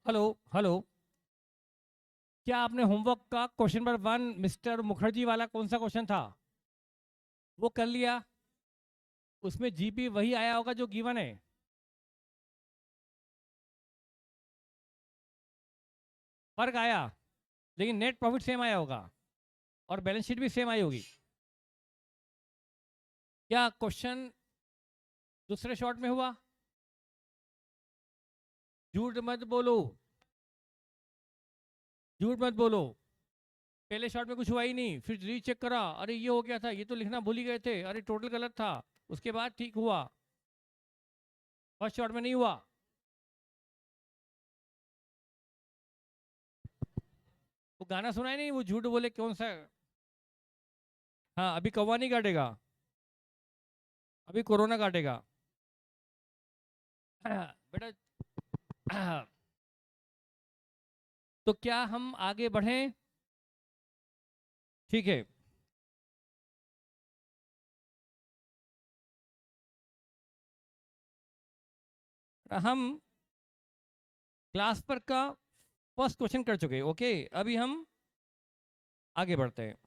Hello hello. क्या आपने homework का क्वेश्चन नंबर 1 मिस्टर मुखर्जी वाला कौन सा क्वेश्चन था वो कर लिया? उसमें जीपी वही आया होगा जो गिवन है। फर्क आया, लेकिन नेट प्रॉफिट सेम आया होगा और बैलेंस शीट भी सेम आई होगी। क्या क्वेश्चन दूसरे शॉर्ट में हुआ? झूठ मत बोलो, झूठ मत बोलो। पहले शॉर्ट में कुछ हुआ ही नहीं, फिर रीचेक करा, अरे ये हो गया था, ये तो लिखना भूल ही गए थे, अरे टोटल गलत था। उसके बाद ठीक हुआ। फर्स्ट शॉर्ट में नहीं हुआ। वो गाना सुना है नहीं, वो झूठ बोले कौन सा? हाँ, अभी कौवा नहीं काटेगा, अभी कोरोना काटेगा। बेटा, तो क्या हम आगे बढ़ें? ठीक है। हम क्लास पर का फर्स्ट क्वेश्चन कर चुके, ओके। अभी हम आगे बढ़ते हैं।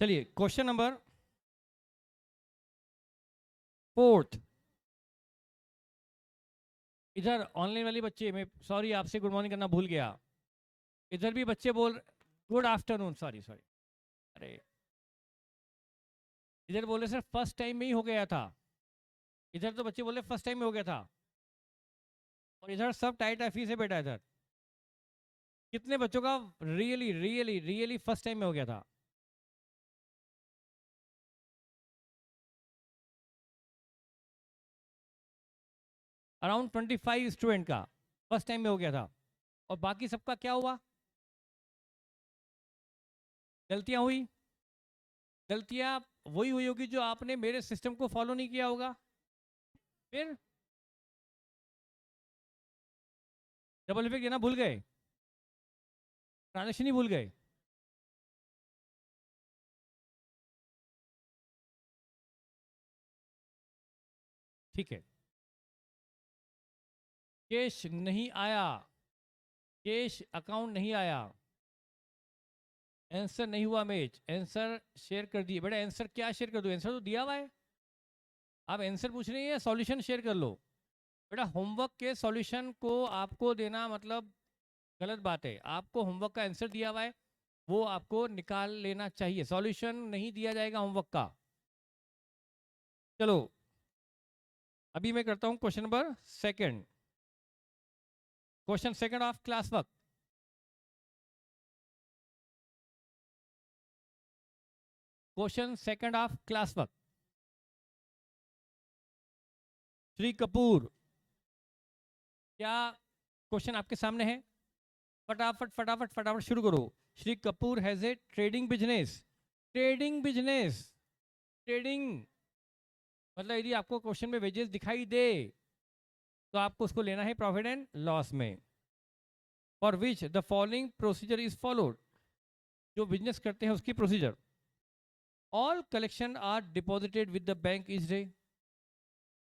चलिए, क्वेश्चन नंबर फोर्थ। इधर ऑनलाइन वाले बच्चे, मैं सॉरी आपसे गुड मॉर्निंग करना भूल गया। इधर भी बच्चे बोल, गुड आफ्टरनून, सॉरी सॉरी। अरे, इधर बोले सर फर्स्ट टाइम में ही हो गया था। इधर तो बच्चे बोले फर्स्ट टाइम में हो गया था, और इधर सब टाइट एफी से बैठा है इधर। कितने बच्चों का really really really first time में हो गया था? अराउंड 25 स्टूडेंट का फर्स्ट टाइम में हो गया था। और बाकी सबका क्या हुआ? गलतियां हुई। गलतियां वही हुई होगी जो आपने मेरे सिस्टम को फॉलो नहीं किया होगा। फिर डबल इफेक्ट देना भूल गए, ट्रांजेक्शन ही भूल गए। ठीक है। कैश नहीं आया, कैश अकाउंट नहीं आया, आंसर नहीं हुआ मैच, आंसर शेयर कर दिए। बेटा आंसर क्या शेयर कर दो? आंसर तो दिया हुआ है। आप आंसर पूछ रही हैं, सॉल्यूशन शेयर कर लो। बेटा होमवर्क के सॉल्यूशन को आपको देना मतलब गलत बात है। आपको होमवर्क का आंसर दिया हुआ है, वो आपको निकाल लेना चाहिए। सॉल्यूशन नहीं दिया जाएगा होमवर्क का। चलो, अभी मैं करता हूं question number second. Question second of class work. Question second of class work. Shri Kapoor, क्या क्वेश्चन आपके सामने है? फटाफट फटाफट फटाफट शुरू करो। Shri Kapoor has a trading business. Trading business, trading मतलब यदि आपको क्वेश्चन में वेजेस दिखाई दे तो आपको उसको लेना है प्रॉफिट एंड लॉस में। For which the following procedure is followed. जो बिजनेस करते हैं उसकी procedure. All collection are deposited with the bank each day.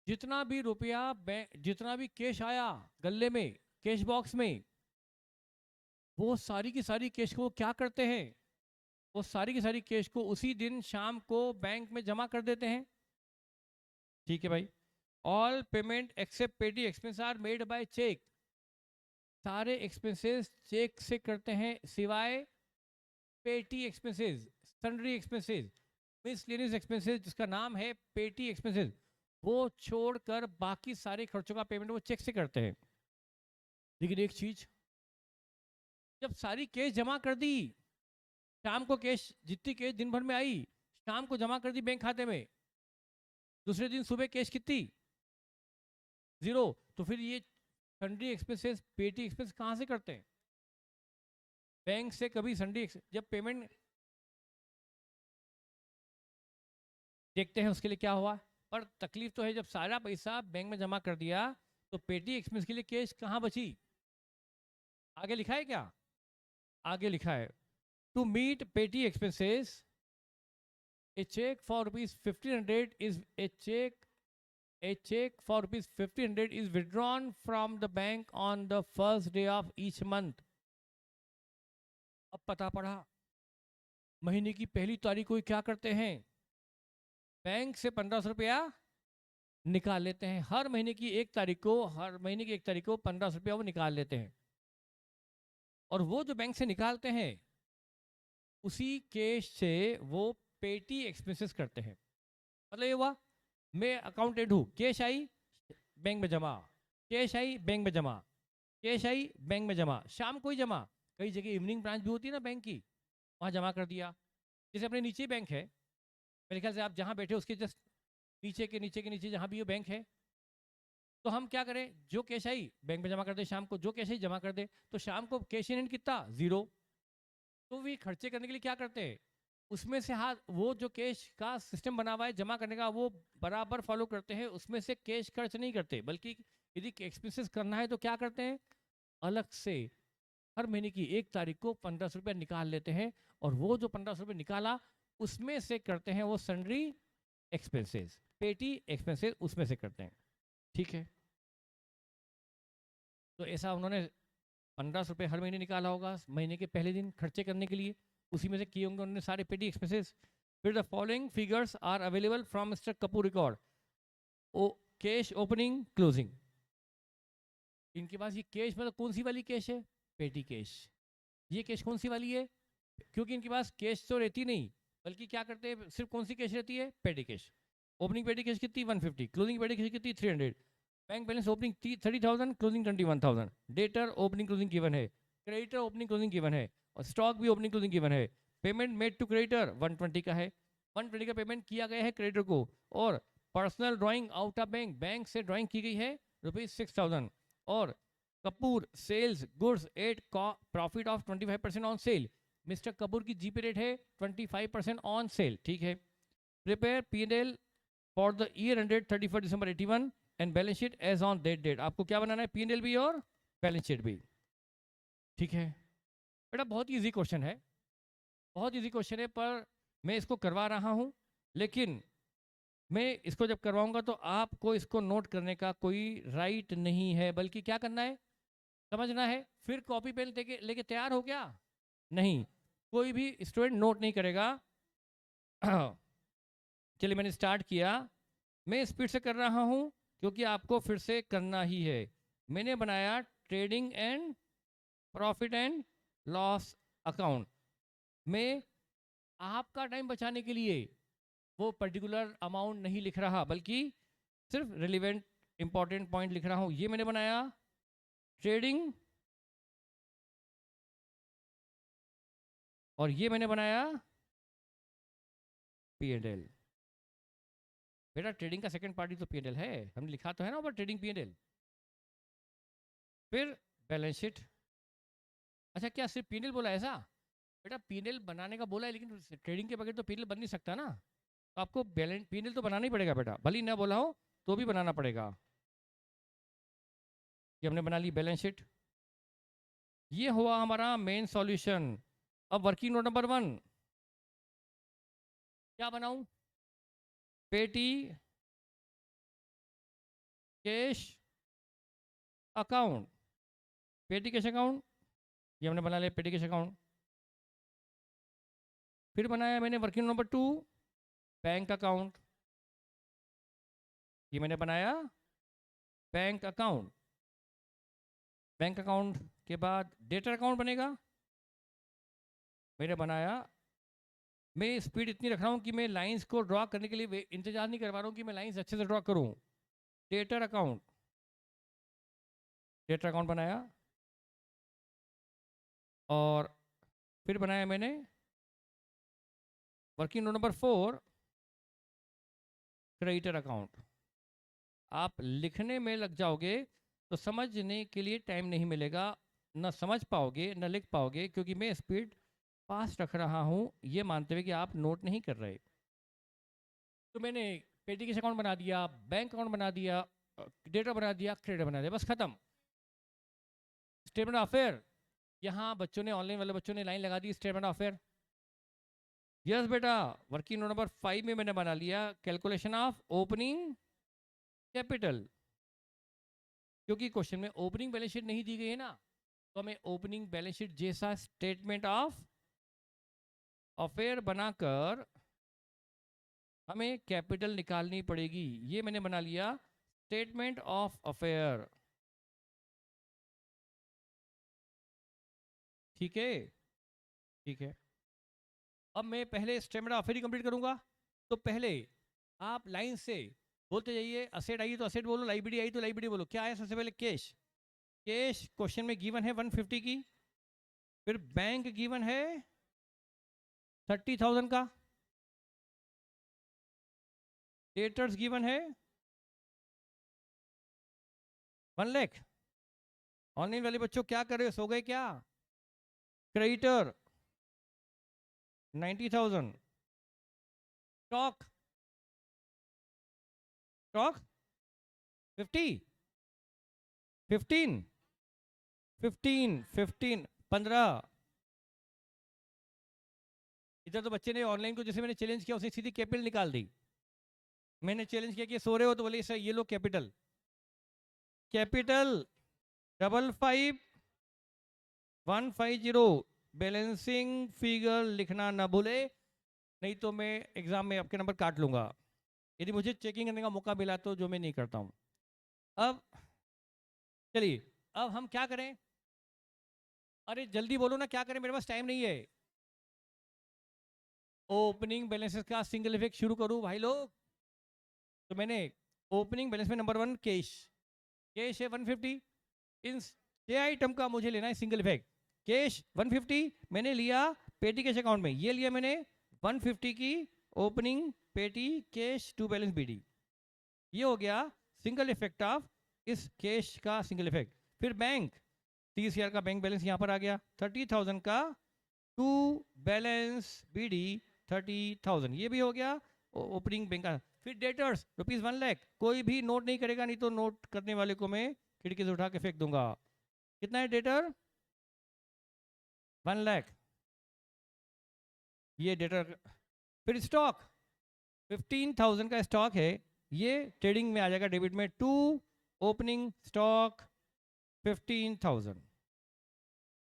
जितना भी रुपया बैंक, जितना भी कैश आया गले में, कैश बॉक्स में, वो सारी की सारी कैश को वो क्या करते हैं? वो सारी की सारी कैश को उसी दिन शाम को बैंक में जमा कर देते हैं। ठीक है भाई। All payment except petty expense are made by cheque. सारे एक्सपेंसेस चेक से करते हैं सिवाय petty expenses, sundry expenses, miscellaneous expenses जिसका नाम है पेटी एक्सपेंसेस, वो छोड़कर बाकी सारे खर्चों का पेमेंट वो चेक से करते हैं। लेकिन एक चीज, जब सारी कैश जमा कर दी, शाम को कैश जितनी कैश दिन भर में आई शाम को जमा कर दी बैंक खाते में, दूसरे दिन सुबह कैश कितनी? जीरो। तो फिर ये सन्ड्री एक्सपेंसेस पेटी एक्सपेंस कहाँ से करते हैं? बैंक से कभी सन्ड्री जब पेमेंट देखते हैं उसके लिए क्या हुआ, पर तकलीफ तो है जब सारा पैसा बैंक में जमा कर दिया तो पेटी एक्सपेंस के लिए कैश कहाँ बची? आगे लिखा है क्या? आगे लिखा है टू मीट पेटी expenses a check for rupees 1500 is a check for rupees 1500 is withdrawn from the bank on the first day of each month. अब पता पड़ा महीने की पहली तारीख को क्या करते हैं, बैंक से 1500 रुपया निकाल लेते हैं। हर महीने की एक तारीख को 1500 रुपया वो निकाल लेते हैं। और वो जो बैंक से निकालते हैं उसी कैश से वो पेटी एक्सपेंसेस करते हैं। मतलब ये हुआ मैं अकाउंटेंट हूँ, कैश आई बैंक में जमा, कैश आई बैंक में जमा, कैश आई बैंक में जमा, शाम को ही जमा। कई जगह इवनिंग ब्रांच भी होती है ना बैंक की, वहाँ जमा कर दिया। जैसे अपने नीचे बैंक है, मेरे ख्याल से आप जहाँ बैठे उसके जस्ट नीचे जहाँ भी वो बैंक है, तो हम क्या करें, जो कैश आई बैंक में जमा कर दे, शाम को जो कैश आई जमा कर दे। तो शाम को कैश इन कितना 0, तो भी खर्चे करने के लिए क्या करते हैं उसमें से हाथ वो जो कैश का सिस्टम बना हुआ है जमा करने का वो बराबर फॉलो करते हैं, उसमें से कैश खर्च नहीं करते, बल्कि यदि एक्सपेंसेस करना है तो क्या करते हैं अलग से हर महीने की एक तारीख को 1500 रुपया निकाल लेते हैं। और वो जो 1500 रुपये निकाला उसमें से करते हैं वो सन्ड्री एक्सपेंसेस, पेटी एक्सपेंसेस उसमें से करते हैं। ठीक है, तो ऐसा उन्होंने 1500 रुपये हर महीने निकाला होगा महीने के पहले दिन खर्चे करने के लिए, उसी में से किए होंगे उन्होंने सारे पेटी एक्सपेंसेस। फिर the following figures are available from mister Kapoor record, ओ कैश ओपनिंग क्लोजिंग। इनके पास ये कैश मतलब कौन सी वाली कैश है, पेटी कैश। ये कैश कौन सी वाली है, क्योंकि इनके पास कैश तो रहती नहीं, बल्कि क्या करते हैं सिर्फ कौन सी कैश रहती है, पेटी कैश। ओपनिंग पेटी कैश कितनी 150, क्लोजिंग पेटी कैश कितनी 300, bank balance opening 30,000, closing 21,000, debtor opening closing given है, क्रेडिटर ओपनिंग क्लोजिंग गिवन है, और स्टॉक भी ओपनिंग क्लोजिंग गिवन है। पेमेंट मेड टू क्रेडिटर 120 का है, 120 का पेमेंट किया गया है क्रेडिटर को। और personal drawing out of bank, bank से ड्राइंग की गई है ₹6,000। और Kapoor sales goods at profit of 25% on sale, mister Kapoor की जीपी रेट है 25% ऑन सेल। ठीक है, prepare P&L for the year ended 31 December 81 and balance sheet as on that date. आपको क्या बनाना है, P&L भी और बैलेंस शीट भी। ठीक है बेटा, बहुत इजी क्वेश्चन है, बहुत इजी क्वेश्चन है, पर मैं इसको करवा रहा हूं। लेकिन मैं इसको जब करवाऊंगा तो आपको इसको नोट करने का कोई राइट नहीं है, बल्कि क्या करना है समझना है। फिर कॉपी पेन लेके तैयार हो क्या, नहीं, कोई भी स्टूडेंट नोट नहीं करेगा। चलिए मैंने स्टार्ट किया, मैं स्पीड से कर रहा हूं क्योंकि आपको फिर से करना ही है। मैंने बनाया trading and profit and loss account में आपका टाइम बचाने के लिए वो पर्टिकुलर अमाउंट नहीं लिख रहा, बल्कि सिर्फ रिलेवेंट इंपॉर्टेंट पॉइंट लिख रहा हूं। ये मैंने बनाया ट्रेडिंग और ये मैंने बनाया P&L। बेटा ट्रेडिंग का सेकंड पार्टी तो P&L है, हमने लिखा तो है ना ऊपर ट्रेडिंग P&L। फिर बैलेंस शीट। अच्छा क्या सिर्फ P&L बोला ऐसा, बेटा P&L बनाने का बोला है, लेकिन ट्रेडिंग के बगैर तो P&L बन नहीं सकता ना, तो आपको बैलेंस P&L तो बनाना ही पड़ेगा बेटा, भले ही ना बोला हो तो भी बनाना पड़ेगा। ये हमने बना ली बैलेंस शीट, ये हुआ हमारा मेन सॉल्यूशन। अब वर्किंग नोट नंबर 1 क्या बनाऊं, पेटी कैश अकाउंट, पेटी कैश अकाउंट, ये हमने बना लिया पेटी कैश अकाउंट। फिर बनाया मैंने वर्किंग नंबर 2 बैंक अकाउंट, ये मैंने बनाया बैंक अकाउंट। बैंक अकाउंट के बाद डेटर अकाउंट बनेगा, मैंने बनाया। मैं स्पीड इतनी रख रहा हूँ कि मैं लाइंस को ड्रॉ करने के लिए इंतजार नहीं कर पा रहा हूँ कि मैं लाइंस अच्छे से ड्रॉ करूँ। डेटर अकाउंट, डेटर अकाउंट बनाया। और फिर बनाया मैंने working note number 4 creditor account. आप लिखने में लग जाओगे तो समझने के लिए टाइम नहीं मिलेगा, न समझ पाओगे न लिख पाओगे, क्योंकि मैं स्पीड फास्ट रख रहा हूँ ये मानते हुए कि आप नोट नहीं कर रहे। तो मैंने पेटी कैश अकाउंट बना दिया, बैंक अकाउंट बना दिया, डेटा बना दिया, क्रेडिट बना दिया, बस खत्म। स्टेटमेंट ऑफ अफेयर, यहाँ बच्चों ने, ऑनलाइन वाले बच्चों ने लाइन लगा दी स्टेटमेंट ऑफ अफेयर। यस बेटा, वर्किंग नोट नंबर 5 में मैंने बना लिया कैलकुलेशन ऑफ ओपनिंग कैपिटल, क्योंकि क्वेश्चन में ओपनिंग बैलेंस शीट नहीं दी गई है ना, तो हमें ओपनिंग बैलेंस शीट जैसा स्टेटमेंट ऑफ अफेयर बनाकर हमें कैपिटल निकालनी पड़ेगी। ये मैंने बना लिया स्टेटमेंट ऑफ अफेयर। ठीक है, ठीक है। अब मैं पहले statement of affair he complete करूंगा। तो पहले आप लाइन से बोलते जाइए, असेट आई तो असेट बोलो, लाइबिलिटी आई तो लाइबिलिटी बोलो। क्या है सबसे पहले? कैश। कैश क्वेश्चन में गिवन है 150 की। फिर बैंक गिवन है 30,000 का। डेटर्स गिवन है 1 लाख। ऑनलाइन वाले बच्चों क्या कर रहे हो, सो गए क्या? क्रेडिटर 90,000। Stock, stock 50, 15, 15। इधर तो बच्चे ने ऑनलाइन को, जैसे मैंने चैलेंज किया, उसे सीधी कैपिटल निकाल दी। मैंने चैलेंज किया कि सो रहे हो, तो बोले सर ये लो कैपिटल। कैपिटल 55,150। बैलेंसिंग फिगर लिखना ना भूले, नहीं तो मैं एग्जाम में आपके नंबर काट लूंगा, यदि मुझे चेकिंग करने का मौका मिला तो, जो मैं नहीं करता हूं। अब चलिए, अब हम क्या करें? अरे जल्दी बोलो ना, क्या करें, मेरे पास टाइम नहीं है। ओपनिंग बैलेंसेस का सिंगल इफेक्ट शुरू करूं भाई लोग? तो मैंने ओपनिंग बैलेंस में नंबर 1 कैश, कैश है 150। इन 6 आइटम का मुझे लेना है सिंगल इफेक्ट। कैश 150 मैंने लिया पेटी कैश अकाउंट में, ये लिया मैंने 150 की ओपनिंग पेटी कैश टू बैलेंस बीडी। ये हो गया सिंगल इफेक्ट ऑफ इस कैश का सिंगल इफेक्ट। फिर बैंक 30,000 का बैंक बैलेंस यहां पर आ गया, 30,000 का टू बैलेंस बीडी 30,000, ये भी हो गया ओपनिंग बैंक का। फिर डेटर्स ₹1 लाख, कोई भी नोट नहीं करेगा, नहीं तो नोट करने वाले को मैं खिड़की से उठा के फेंक दूंगा। कितना है डेटर? 1 लाख, ये डेटर। फिर स्टॉक 15,000 का स्टॉक है, ये ट्रेडिंग में आ जाएगा डेबिट में, टू ओपनिंग स्टॉक 15,000,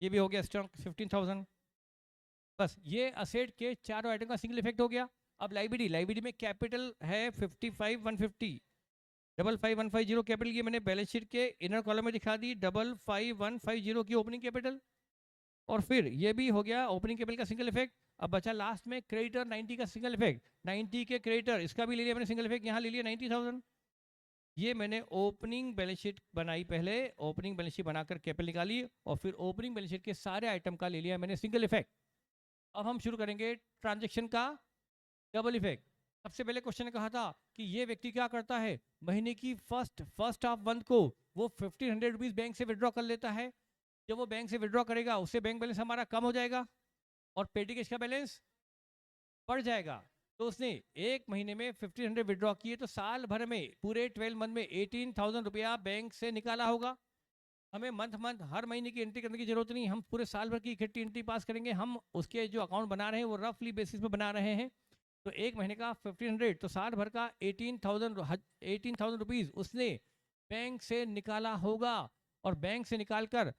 ये भी हो गया स्टॉक 15,000। बस ये असेट के चारों आइटम का सिंगल इफेक्ट हो गया। अब लाइबिलिटी, लाइबिलिटी में कैपिटल है 55,150, 55,150 कैपिटल, ये मैंने बैलेंस शीट के इनर कॉलम में दिखा दी 55,150 की ओपनिंग कैपिटल। और फिर ये भी हो गया ओपनिंग कैपिटल का सिंगल इफेक्ट। अब बचा लास्ट में क्रेडिटर 90 का सिंगल इफेक्ट, 90 के क्रेडिटर, इसका भी ले लिया मैंने सिंगल इफेक्ट, यहाँ ले लिया 90,000। ये मैंने ओपनिंग बैलेंस शीट बनाई पहले, ओपनिंग बैलेंस शीट बनाकर कैपिटल निकाली, और फिर ओपनिंग बैलेंस शीट के सारे आइटम का ले लिया मैंने सिंगल इफेक्ट। अब हम शुरू करेंगे ट्रांजेक्शन का डबल इफेक्ट। सबसे पहले क्वेश्चन ने कहा था कि ये व्यक्ति क्या करता है, महीने की फर्स्ट ऑफ मंथ को वो 1,500 रुपीज बैंक से विड्रॉ कर लेता है। जब वो बैंक से विड्रॉ करेगा, उससे बैंक बैलेंस हमारा कम हो जाएगा और पेटी कैश का बैलेंस बढ़ जाएगा। तो उसने एक महीने में 1,500 विड्रॉ किए, तो साल भर में पूरे 12 मंथ में 18,000 रुपया बैंक से निकाला होगा। हमें मंथ मंथ हर महीने की एंट्री करने की जरूरत नहीं, हम पूरे साल भर की इकट्ठी एंट्री पास करेंगे। हम उसके जो अकाउंट बना रहे हैं वो रफली बेसिस पे बना रहे हैं। तो एक महीने का 1,500, तो साल भर का 18,000 रुपीज उसने बैंक से निकाला होगा। और बैंक से निकालकर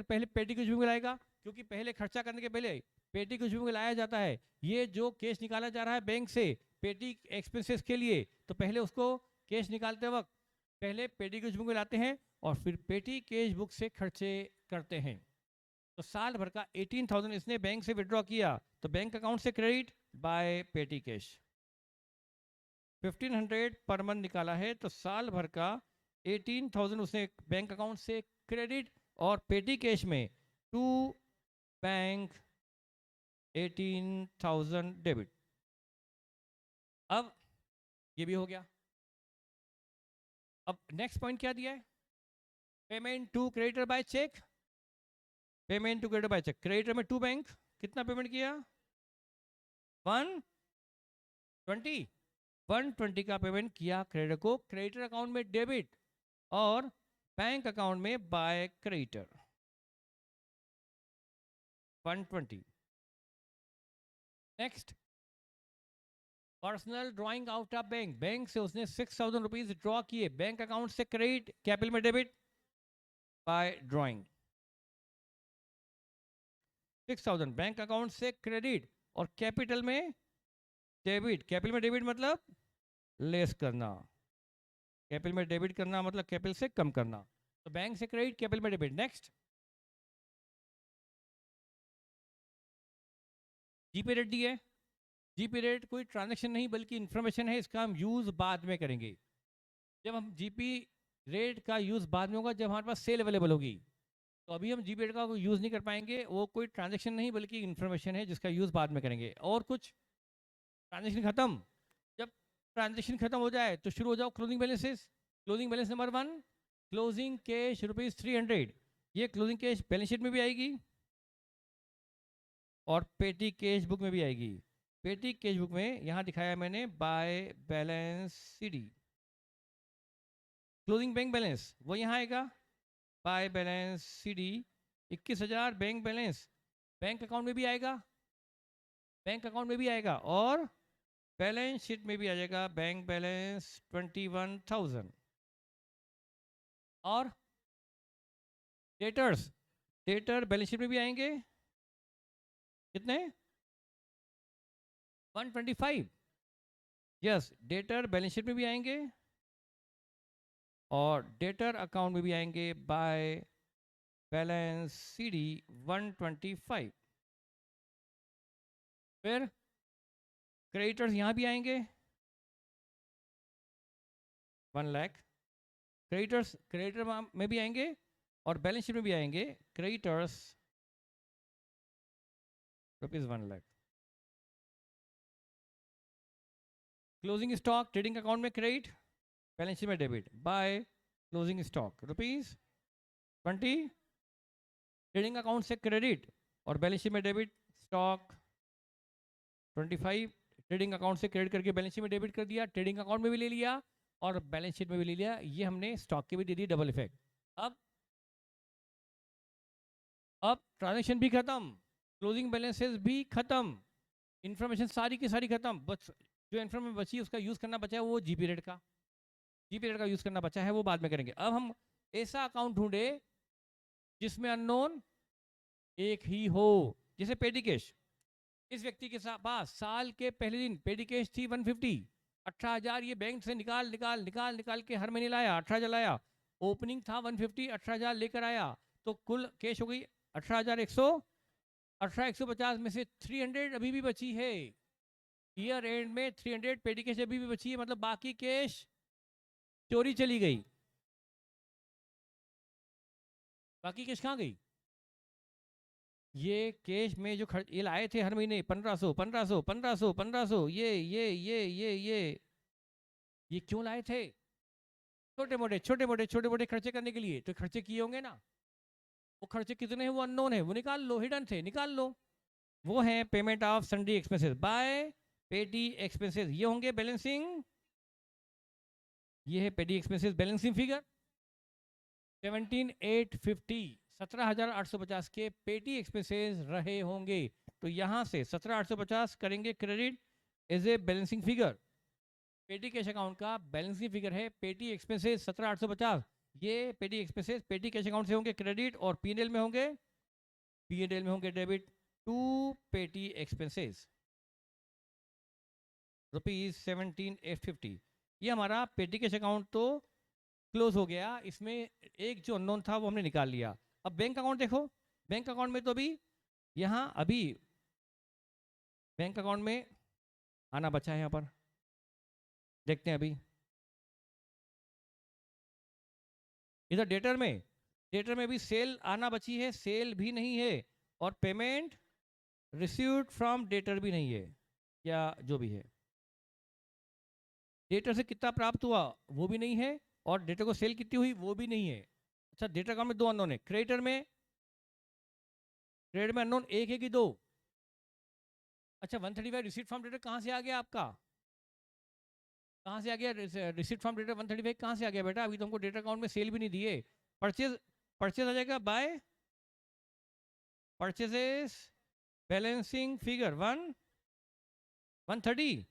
पहले पेटी कुछ भी लाएगा, क्योंकि पहले खर्चा करने के पहले पेटी कुछ भी लाया जाता है। ये जो कैश निकाला जा रहा है बैंक से पेटी एक्सपेंसेस के लिए, तो पहले उसको कैश निकालते वक्त पहले पेटी कुछ भी लाते हैं और फिर पेटी कैश बुक से खर्चे करते हैं। तो साल भर का 18,000 इसने बैंक से विड्रॉ किया, तो बैंक अकाउंट से क्रेडिट बाय पेटी कैश। 1,500 पर मंथ निकाला है, तो साल भर का 18,000 उसने बैंक अकाउंट से क्रेडिट और पेटी कैश में टू बैंक 18,000 डेबिट। अब ये भी हो गया। अब नेक्स्ट पॉइंट क्या दिया है? Payment to creditor by cheque, payment to creditor by cheque, creditor में टू बैंक, कितना पेमेंट किया? 120, 120 का पेमेंट किया क्रेडिटर को, क्रेडिटर अकाउंट में डेबिट और बैंक अकाउंट में by creditor 120। Next, personal drawing out of bank, bank से उसने 6000 रुपीज ड्रॉ किए, बैंक अकाउंट से क्रेडिट, कैपिटल में debit by drawing 6000, bank account से क्रेडिट और कैपिटल में डेबिट, कैपिटल में डेबिट मतलब लेस करना, कैपिटल में डेबिट करना मतलब कैपिटल से कम करना, तो बैंक से क्रेडिट, कैपिटल में डेबिट। नेक्स्ट, जीपे रेट दी है, जीपे रेट कोई ट्रांजैक्शन नहीं बल्कि इंफॉर्मेशन है, इसका हम यूज बाद में करेंगे। जब हम जीपी रेट का यूज बाद में होगा जब हमारे पास सेल अवेलेबल होगी, तो अभी हम जीपे रेट का यूज नहीं कर पाएंगे, वो कोई ट्रांजैक्शन नहीं बल्कि इंफॉर्मेशन है जिसका यूज बाद में करेंगे। और कुछ ट्रांजैक्शन खत्म, जब ट्रांजैक्शन खत्म हो जाए तो शुरू हो जाओ closing balances. Closing balance number 1, closing cash ₹300, ये क्लोजिंग कैश बैलेंस शीट में भी आएगी और पेटी कैश बुक में भी आएगी। पेटी कैश बुक में यहाँ दिखाया मैंने by balance CD, closing bank balance वो यहाँ आएगा by balance CD 21,000, bank balance bank account में भी आएगा, बैंक अकाउंट में भी आएगा और बैलेंस शीट में भी आ जाएगा बैंक बैलेंस 21,000। और डेटर्स, डेटर बैलेंस शीट में भी आएंगे कितने? 125, यस, डेटर बैलेंस शीट में भी आएंगे और डेटर अकाउंट में भी आएंगे बाय बैलेंस सीडी 125। फिर क्रेडिटर्स यहाँ भी आएंगे 1 लाख, क्रेडिटर्स क्रेडिटर में भी आएंगे और बैलेंस शीट में भी आएंगे creditors ₹1 lakh. Closing stock trading account में क्रेडिट, बैलेंस शीट में debit by closing stock ₹20, trading account से क्रेडिट और बैलेंस शीट में डेबिट स्टॉक 25, ट्रेडिंग अकाउंट से क्रेडिट करके बैलेंस शीट में डेबिट कर दिया, ट्रेडिंग अकाउंट में भी ले लिया और बैलेंस शीट में भी ले लिया, ये हमने स्टॉक के भी दे दी, डबल इफेक्ट। अब ट्रांजैक्शन भी खत्म, क्लोजिंग बैलेंसेस भी खत्म, इंफॉर्मेशन सारी की सारी खत्म, बस जो इन्फॉर्मेशन बची उसका यूज करना बचा है वो जीपी रेट का, जीपी रेट का यूज करना बचा है वो बाद में करेंगे। अब हम ऐसा अकाउंट ढूंढे जिसमें अननोन एक ही हो, जैसे पेडी कैश, इस व्यक्ति के पास साल के पहले दिन पेडी कैश थी 150, 18,000 ये बैंक से निकाल निकाल निकाल निकाल के हर महीने लाया, 18,000 लाया, ओपनिंग था 150, 18,000 लेकर आया, तो कुल कैश हो गई 18,100, 18,150 में से 300 अभी भी बची है, ईयर एंड में 300 पेडी कैश अभी भी बची है, मतलब बाकी कैश चोरी चली गई, बाकी कैश कहाँ गई? ये कैश में जो खर्च ये लाए थे हर महीने 1500 1500 1500 1500, ये क्यों लाए थे? छोटे मोटे छोटे मोटे छोटे मोटे खर्चे करने के लिए, तो खर्चे किए होंगे ना, वो खर्चे कितने हैं वो अननोन है, वो निकाल लो, हिडन थे निकाल लो, वो है payment of sundry expenses by petty expenses, ये होंगे बैलेंसिंग, ये है पेटी एक्सपेंसेस बैलेंसिंग फिगर 17,850, 17,850 के पेटी एक्सपेंसेस रहे होंगे, तो यहां से 17,850 करेंगे credit as a balancing figure, petty cash account का बैलेंसिंग फिगर है पेटी एक्सपेंसेस 17,850, ये पेटी एक्सपेंसेस पेटी कैश अकाउंट से होंगे क्रेडिट और पीएनएल में होंगे, पीएनएल में होंगे डेबिट टू पेटी एक्सपेंसेस ₹17,850। ये हमारा पेटी कैश अकाउंट तो क्लोज हो गया, इसमें एक जो अननोन था वो हमने निकाल लिया। अब बैंक अकाउंट देखो, बैंक अकाउंट में तो अभी यहाँ अभी बैंक अकाउंट में आना बचा है, यहाँ पर देखते हैं, अभी इधर डेटर में भी सेल आना बची है, सेल भी नहीं है और पेमेंट रिसीव्ड फ्रॉम डेटर भी नहीं है, या जो भी है डेटर से कितना प्राप्त हुआ वो भी नहीं है और डेटर को सेल कितनी हुई वो भी नहीं है, अच्छा डेटर अकाउंट में 2 अननोन है, क्रेडिटर में अननोन 1 है कि 2? अच्छा 135 रिसीट फ्रॉम डेटर कहाँ से आ गया आपका? कहाँ से आ गया रिसीट फ्रॉम डेटर 135 कहाँ से आ गया बेटा? अभी तो हमको डेटर अकाउंट में सेल भी नहीं दिए। परचेज आ जाएगा बाय परचेजेस बैलेंसिंग फिगर 130।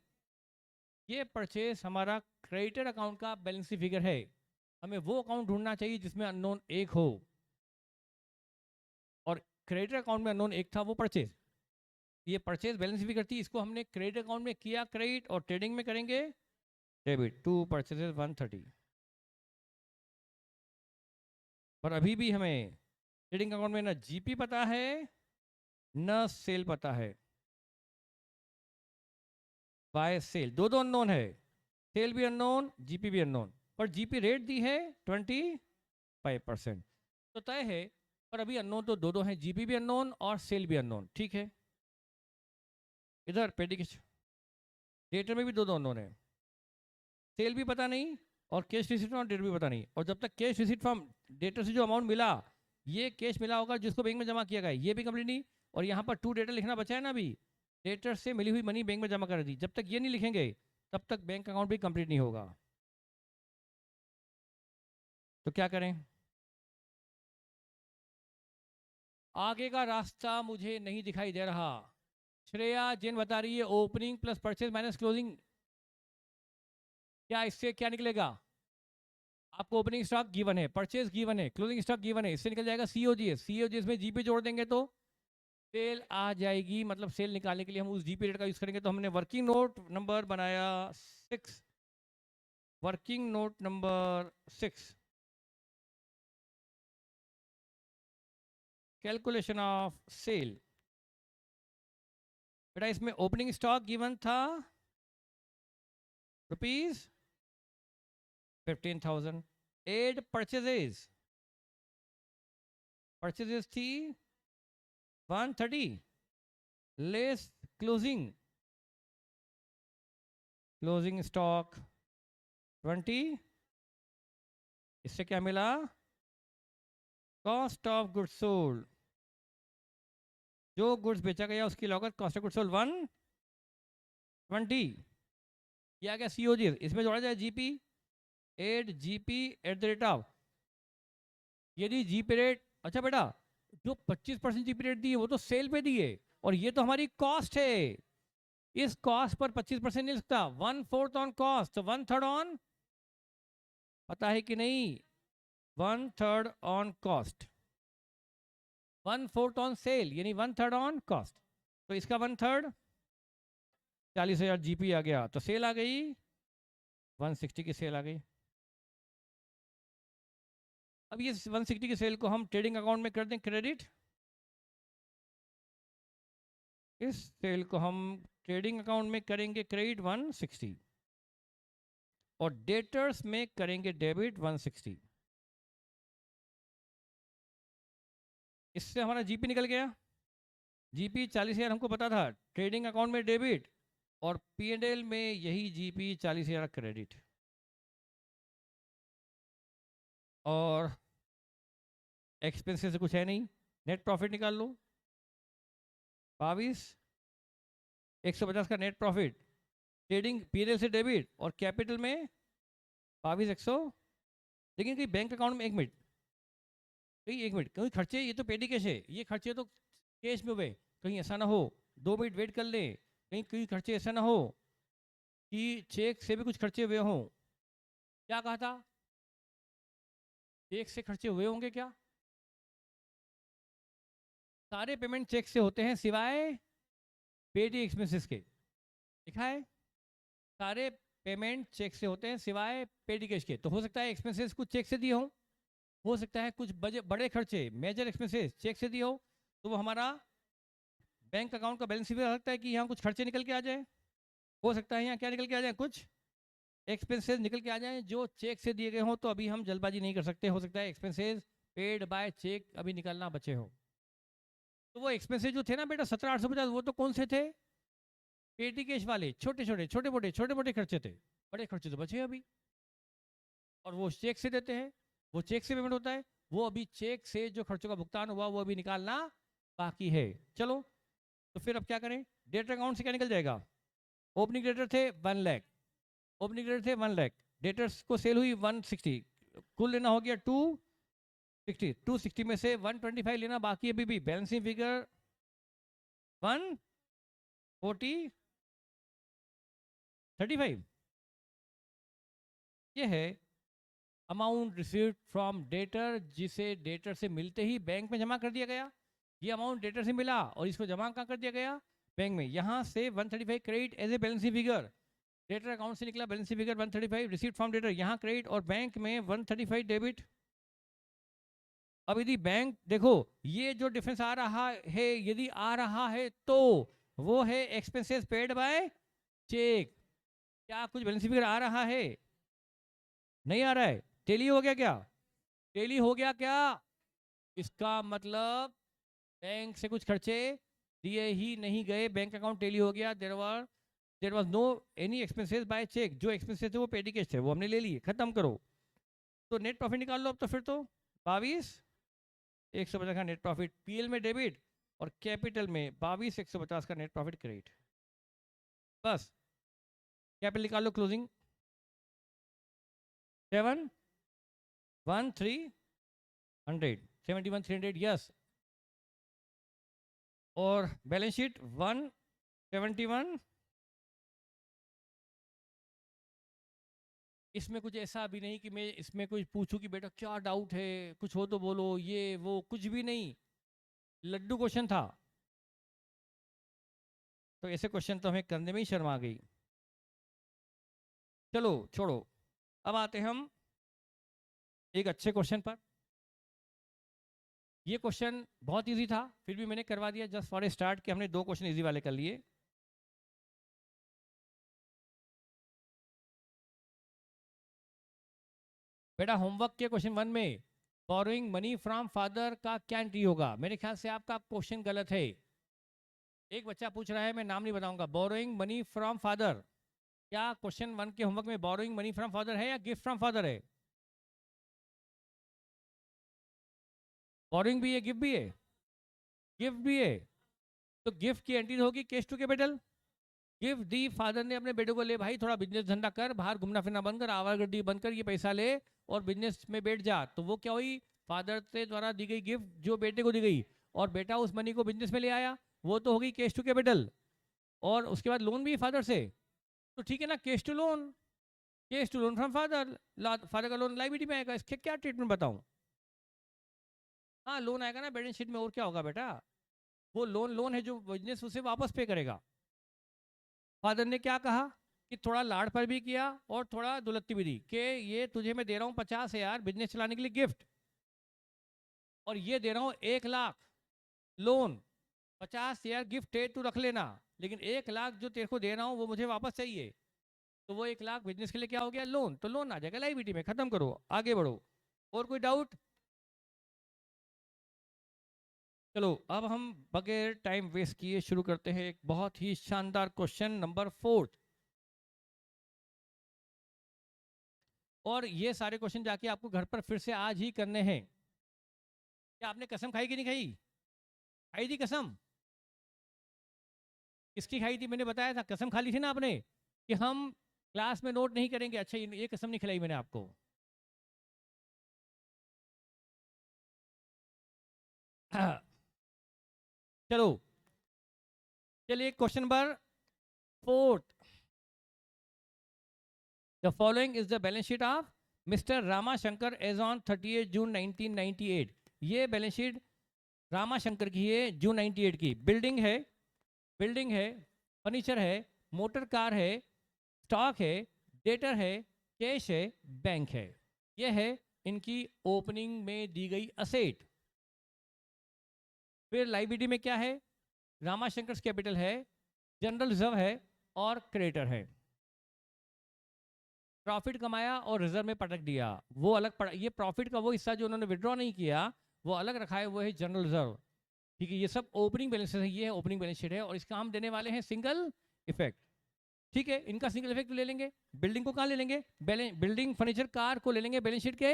ये परचेज हमारा क्रेडिटर अकाउंट का बैलेंसिंग फिगर है। हमें वो अकाउंट ढूंढना चाहिए जिसमें अननोन 1 हो, और क्रेडिटर अकाउंट में अननोन 1 था, वो परचेज। ये परचेज बैलेंस फिगर थी, इसको हमने क्रेडिट अकाउंट में किया क्रेडिट, और ट्रेडिंग में करेंगे डेबिट। 2 परचेजेस 130। पर अभी भी हमें ट्रेडिंग अकाउंट में ना जीपी पता है न सेल पता है। बाय सेल दो अननोन है, सेल भी अननोन, जीपी भी अननोन, पर जीपी रेट दी है 25%, तो तय है। पर अभी अननोन तो दो हैं, जीपी भी अननोन और सेल भी अननोन, ठीक है। इधर पेडिकेश डेटर में भी दो अननोन है, सेल भी पता नहीं और कैश रिसीट फ्रॉम डेटर भी पता नहीं। और जब तक कैश रिसीट फ्रॉम डेटर से जो अमाउंट मिला, ये कैश मिला होगा जिसको बैंक में जमा किया गया, ये भी कंप्लीट नहीं। और यहाँ पर टू डेटर लिखना बचा है ना, अभी डेटर से मिली हुई मनी बैंक में जमा कर दी। जब तक ये नहीं लिखेंगे तब तक बैंक अकाउंट भी कंप्लीट नहीं होगा। तो क्या करें? आगे का रास्ता मुझे नहीं दिखाई दे रहा। श्रेया जैन बता रही है opening plus purchase minus closing, क्या इससे क्या निकलेगा? आपको ओपनिंग स्टॉक गिवन है, परचेज गिवन है, क्लोजिंग स्टॉक गिवन है, इससे निकल जाएगा सीओजीएस। सीओजीएस में जीपी जोड़ देंगे तो सेल आ जाएगी। मतलब सेल निकालने के लिए हम उस जीपी रेट का यूज करेंगे। तो हमने वर्किंग नोट नंबर बनाया 6, working note number 6, calculation of sale. बेटा इसमें ओपनिंग स्टॉक गिवन था ₹15,000। एड परचेजेस थी 130 लेस क्लोजिंग स्टॉक 20। इससे क्या मिला? कॉस्ट ऑफ गुड्स सोल्ड, जो गुड्स बेचा गया उसकी लागत कॉस्ट ऑफ गुड्स सोल्ड 120। किया गया सीओजी, इसमें जोड़ा जाए GP. Add GP at the rate of, यदि जीपी रेट, अच्छा बेटा जो 25% जीपी रेट दी है वो तो सेल पे दी है, और ये तो हमारी कॉस्ट है। इस कॉस्ट पर 25% नहीं लगता। 1/4 ऑन कॉस्ट, 1/3 ऑन, पता है कि नहीं? 1/3 ऑन कॉस्ट, 1/4 ऑन सेल, यानी 1/3 ऑन कॉस्ट। तो इसका 1/3 40,000 जीपी आ गया, तो सेल आ गई 160 की सेल आ गई। अब ये 160 की सेल को हम ट्रेडिंग अकाउंट में कर दें क्रेडिट। इस सेल को हम ट्रेडिंग अकाउंट में करेंगे क्रेडिट 160, और डेटर्स में करेंगे डेबिट 160। इससे हमारा जीपी निकल गया। जीपी 40,000 हमको पता था, ट्रेडिंग अकाउंट में डेबिट, और पीएनएल में यही जीपी 40,000 क्रेडिट। और एक्सपेंसेस से कुछ है नहीं, नेट प्रॉफिट निकाल लो। 22 150 का नेट प्रॉफिट, ट्रेडिंग पीएनएल से डेबिट, और कैपिटल में 22 100। लेकिन कहीं बैंक अकाउंट में, एक मिनट, कहीं खर्चे, ये तो पेडी कैश है, ये खर्चे तो कैश में हुए। कहीं ऐसा ना हो, 2 मिनट वेट कर ले, कहीं कहीं खर्चे ऐसा ना हो कि चेक से भी कुछ खर्चे हुए हों। क्या कहा था? चेक से खर्चे हुए होंगे क्या? सारे पेमेंट चेक से होते हैं सिवाय पेडी एक्सपेंसेस के। लिखा है सारे पेमेंट चेक से होते हैं सिवाय पेडी कैश के। तो हो सकता है एक्सपेंसेस कुछ चेक से दिए हों, हो सकता है कुछ बड़े खर्चे मेजर एक्सपेंसेस चेक से दिए हो, तो वो हमारा बैंक अकाउंट का बैलेंस भी हो सकता है कि यहाँ कुछ खर्चे निकल के आ जाए। हो सकता है यहाँ क्या निकल के आ जाए, कुछ एक्सपेंसेस निकल के आ जाए जो चेक से दिए गए हों। तो अभी हम जल्दबाजी नहीं कर सकते, हो सकता है एक्सपेंसेस पेड बाय चेक अभी निकलना बचे हो। तो वो एक्सपेंसेस जो थे ना बेटा 17,850, वो तो कौन से थे? पेटी कैश वाले, छोटे मोटे खर्चे थे। बड़े खर्चे तो बचे अभी, और वो चेक से देते हैं, वो चेक से पेमेंट होता है, वो अभी चेक से जो खर्चों का भुगतान हुआ वो अभी निकालना बाकी है। चलो तो फिर अब क्या करें, डेटर अकाउंट से क्या निकल जाएगा, ओपनिंग डेटर थे 1 लाख, ओपनिंग डेटर थे 1 लाख, डेटर्स को सेल हुई 160, कुल लेना हो गया 260, 260 में से 125 लेना बाकी है, अभी भी बैलेंसिंग फिगर 140 35, ये है अमाउंट रिसीव्ड फ्रॉम डेटर, जिसे डेटर से मिलते ही बैंक में जमा कर दिया गया। ये अमाउंट डेटर से मिला और इसको जमा कहाँ कर दिया गया, बैंक में। यहाँ से 135 credit as a balancing figure, debtor account से निकला balancing figure 135, received from debtor यहाँ क्रेडिट और बैंक में 135 डेबिट। अब यदि बैंक देखो ये जो डिफरेंस आ रहा है, यदि आ रहा है तो वो है एक्सपेंसेस पेड बाय चेक। क्या कुछ बैलेंसिंग फिगर आ रहा है, नहीं आ रहा है, टेली हो गया क्या, टेली हो गया क्या, इसका मतलब बैंक से कुछ खर्चे दिए ही नहीं गए, बैंक अकाउंट टेली हो गया, there was no any expenses by cheque, जो एक्सपेंसेस थे वो पेडी कैश थे, वो हमने ले लिए, खत्म करो। तो नेट प्रॉफिट निकाल लो अब तो, फिर तो 22 150 का नेट प्रॉफिट पीएल में डेबिट और कैपिटल में 22 150 का नेट प्रॉफिट क्रेडिट। बस कैपिटल निकाल लो, क्लोजिंग 71300 71 300, यस, और बैलेंस शीट 171। इसमें कुछ ऐसा भी नहीं कि मैं इसमें कुछ पूछूं कि बेटा क्या डाउट है, कुछ हो तो बोलो, ये वो कुछ भी नहीं, लड्डू क्वेश्चन था। तो ऐसे क्वेश्चन तो हमें करने में ही शर्म आ गई। चलो छोड़ो, अब आते हम एक अच्छे क्वेश्चन पर। ये क्वेश्चन बहुत इजी था, फिर भी मैंने करवा दिया जस्ट फॉर ए स्टार्ट कि हमने 2 क्वेश्चन इजी वाले कर लिए। बेटा होमवर्क के क्वेश्चन 1 में बोरोइंग मनी फ्रॉम फादर का क्या एंट्री होगा, मेरे ख्याल से आपका क्वेश्चन गलत है। एक बच्चा पूछ रहा है, मैं नाम नहीं बताऊंगा, बोरोइंग मनी फ्रॉम फादर, क्या क्वेश्चन 1 के होमवर्क में बोरोइंग मनी फ्रॉम फादर है या गिफ्ट फ्रॉम फादर है, बोरोइंग भी है गिफ्ट भी है, गिफ्ट भी है, तो गिफ्ट की एंट्री होगी कैश टू कैपिटल। गिफ्ट दी, फादर ने अपने बेटे को, ले भाई थोड़ा बिजनेस धंधा कर, बाहर घूमना फिरना बंद कर, आवागर्दी बंद कर, ये पैसा ले और बिजनेस में बैठ जा, तो वो क्या हुई, फादर से द्वारा दी गई गिफ्ट जो बेटे को दी गई, और बेटा उस मनी को बिजनेस में ले आया, वो तो होगी कैश टू कैपिटल। और उसके बाद लोन भी फादर से, तो ठीक है ना, cash to loan, cash to loan from father, father का लोन लाइबिलिटी में आएगा, इसके क्या ट्रीटमेंट बताऊं। हाँ लोन आएगा ना बैलेंस शीट में, और क्या होगा बेटा, वो लोन लोन है जो बिजनेस उसे वापस पे करेगा। फादर ने क्या कहा कि थोड़ा लाड़ पर भी किया और थोड़ा दुलत्ती भी दी कि ये तुझे मैं दे रहा हूँ 50,000 बिजनेस चलाने के लिए गिफ्ट, और ये दे रहा हूँ 1 लाख लोन, 50,000 गिफ्ट है तू रख लेना, लेकिन 1 लाख जो तेरे को दे रहा हूँ वो मुझे वापस चाहिए, तो वो 1 लाख बिजनेस के लिए क्या हो गया, लोन, तो लोन आ जाएगा लाइबिलिटी में, खत्म करो आगे बढ़ो। और कोई डाउट, चलो अब हम बगैर टाइम वेस्ट किए शुरू करते हैं एक बहुत ही शानदार क्वेश्चन नंबर 4। और ये सारे क्वेश्चन जाके आपको घर पर फिर से आज ही करने हैं। क्या आपने कसम खाई कि नहीं खाई, खाई थी कसम, किसकी खाई थी, मैंने बताया था कसम खा ली थी ना आपने कि हम क्लास में नोट नहीं करेंगे। अच्छा ये कसम नहीं खिलाई मैंने आपको। चलो चलिए question number 4, the following is the balance sheet of mister Ramashankar as on 30 June 1998। ये बैलेंस शीट रामाशंकर की है जून 98 की। बिल्डिंग है, फर्नीचर है, मोटर कार है, स्टॉक है, डेटर है, कैश है, बैंक है। यह है इनकी ओपनिंग में दी गई असेट। फिर लाइबिलिटी में क्या है, रामाशंकर कैपिटल है, जनरल रिजर्व है और क्रेडिटर है। प्रॉफिट कमाया और रिजर्व में पटक दिया, वो अलग पड़ा, ये प्रॉफिट का वो हिस्सा जो उन्होंने विड्रॉ नहीं किया वो अलग रखा है, वो है जनरल रिजर्व। ठीक है, ये सब ओपनिंग बैलेंस है, ये है ओपनिंग बैलेंस शीट है, और इसका हम देने वाले हैं सिंगल इफेक्ट। ठीक है, इनका सिंगल इफेक्ट ले लेंगे। बिल्डिंग को कहाँ ले लेंगे, बिल्डिंग फर्नीचर कार को ले लेंगे बैलेंस शीट के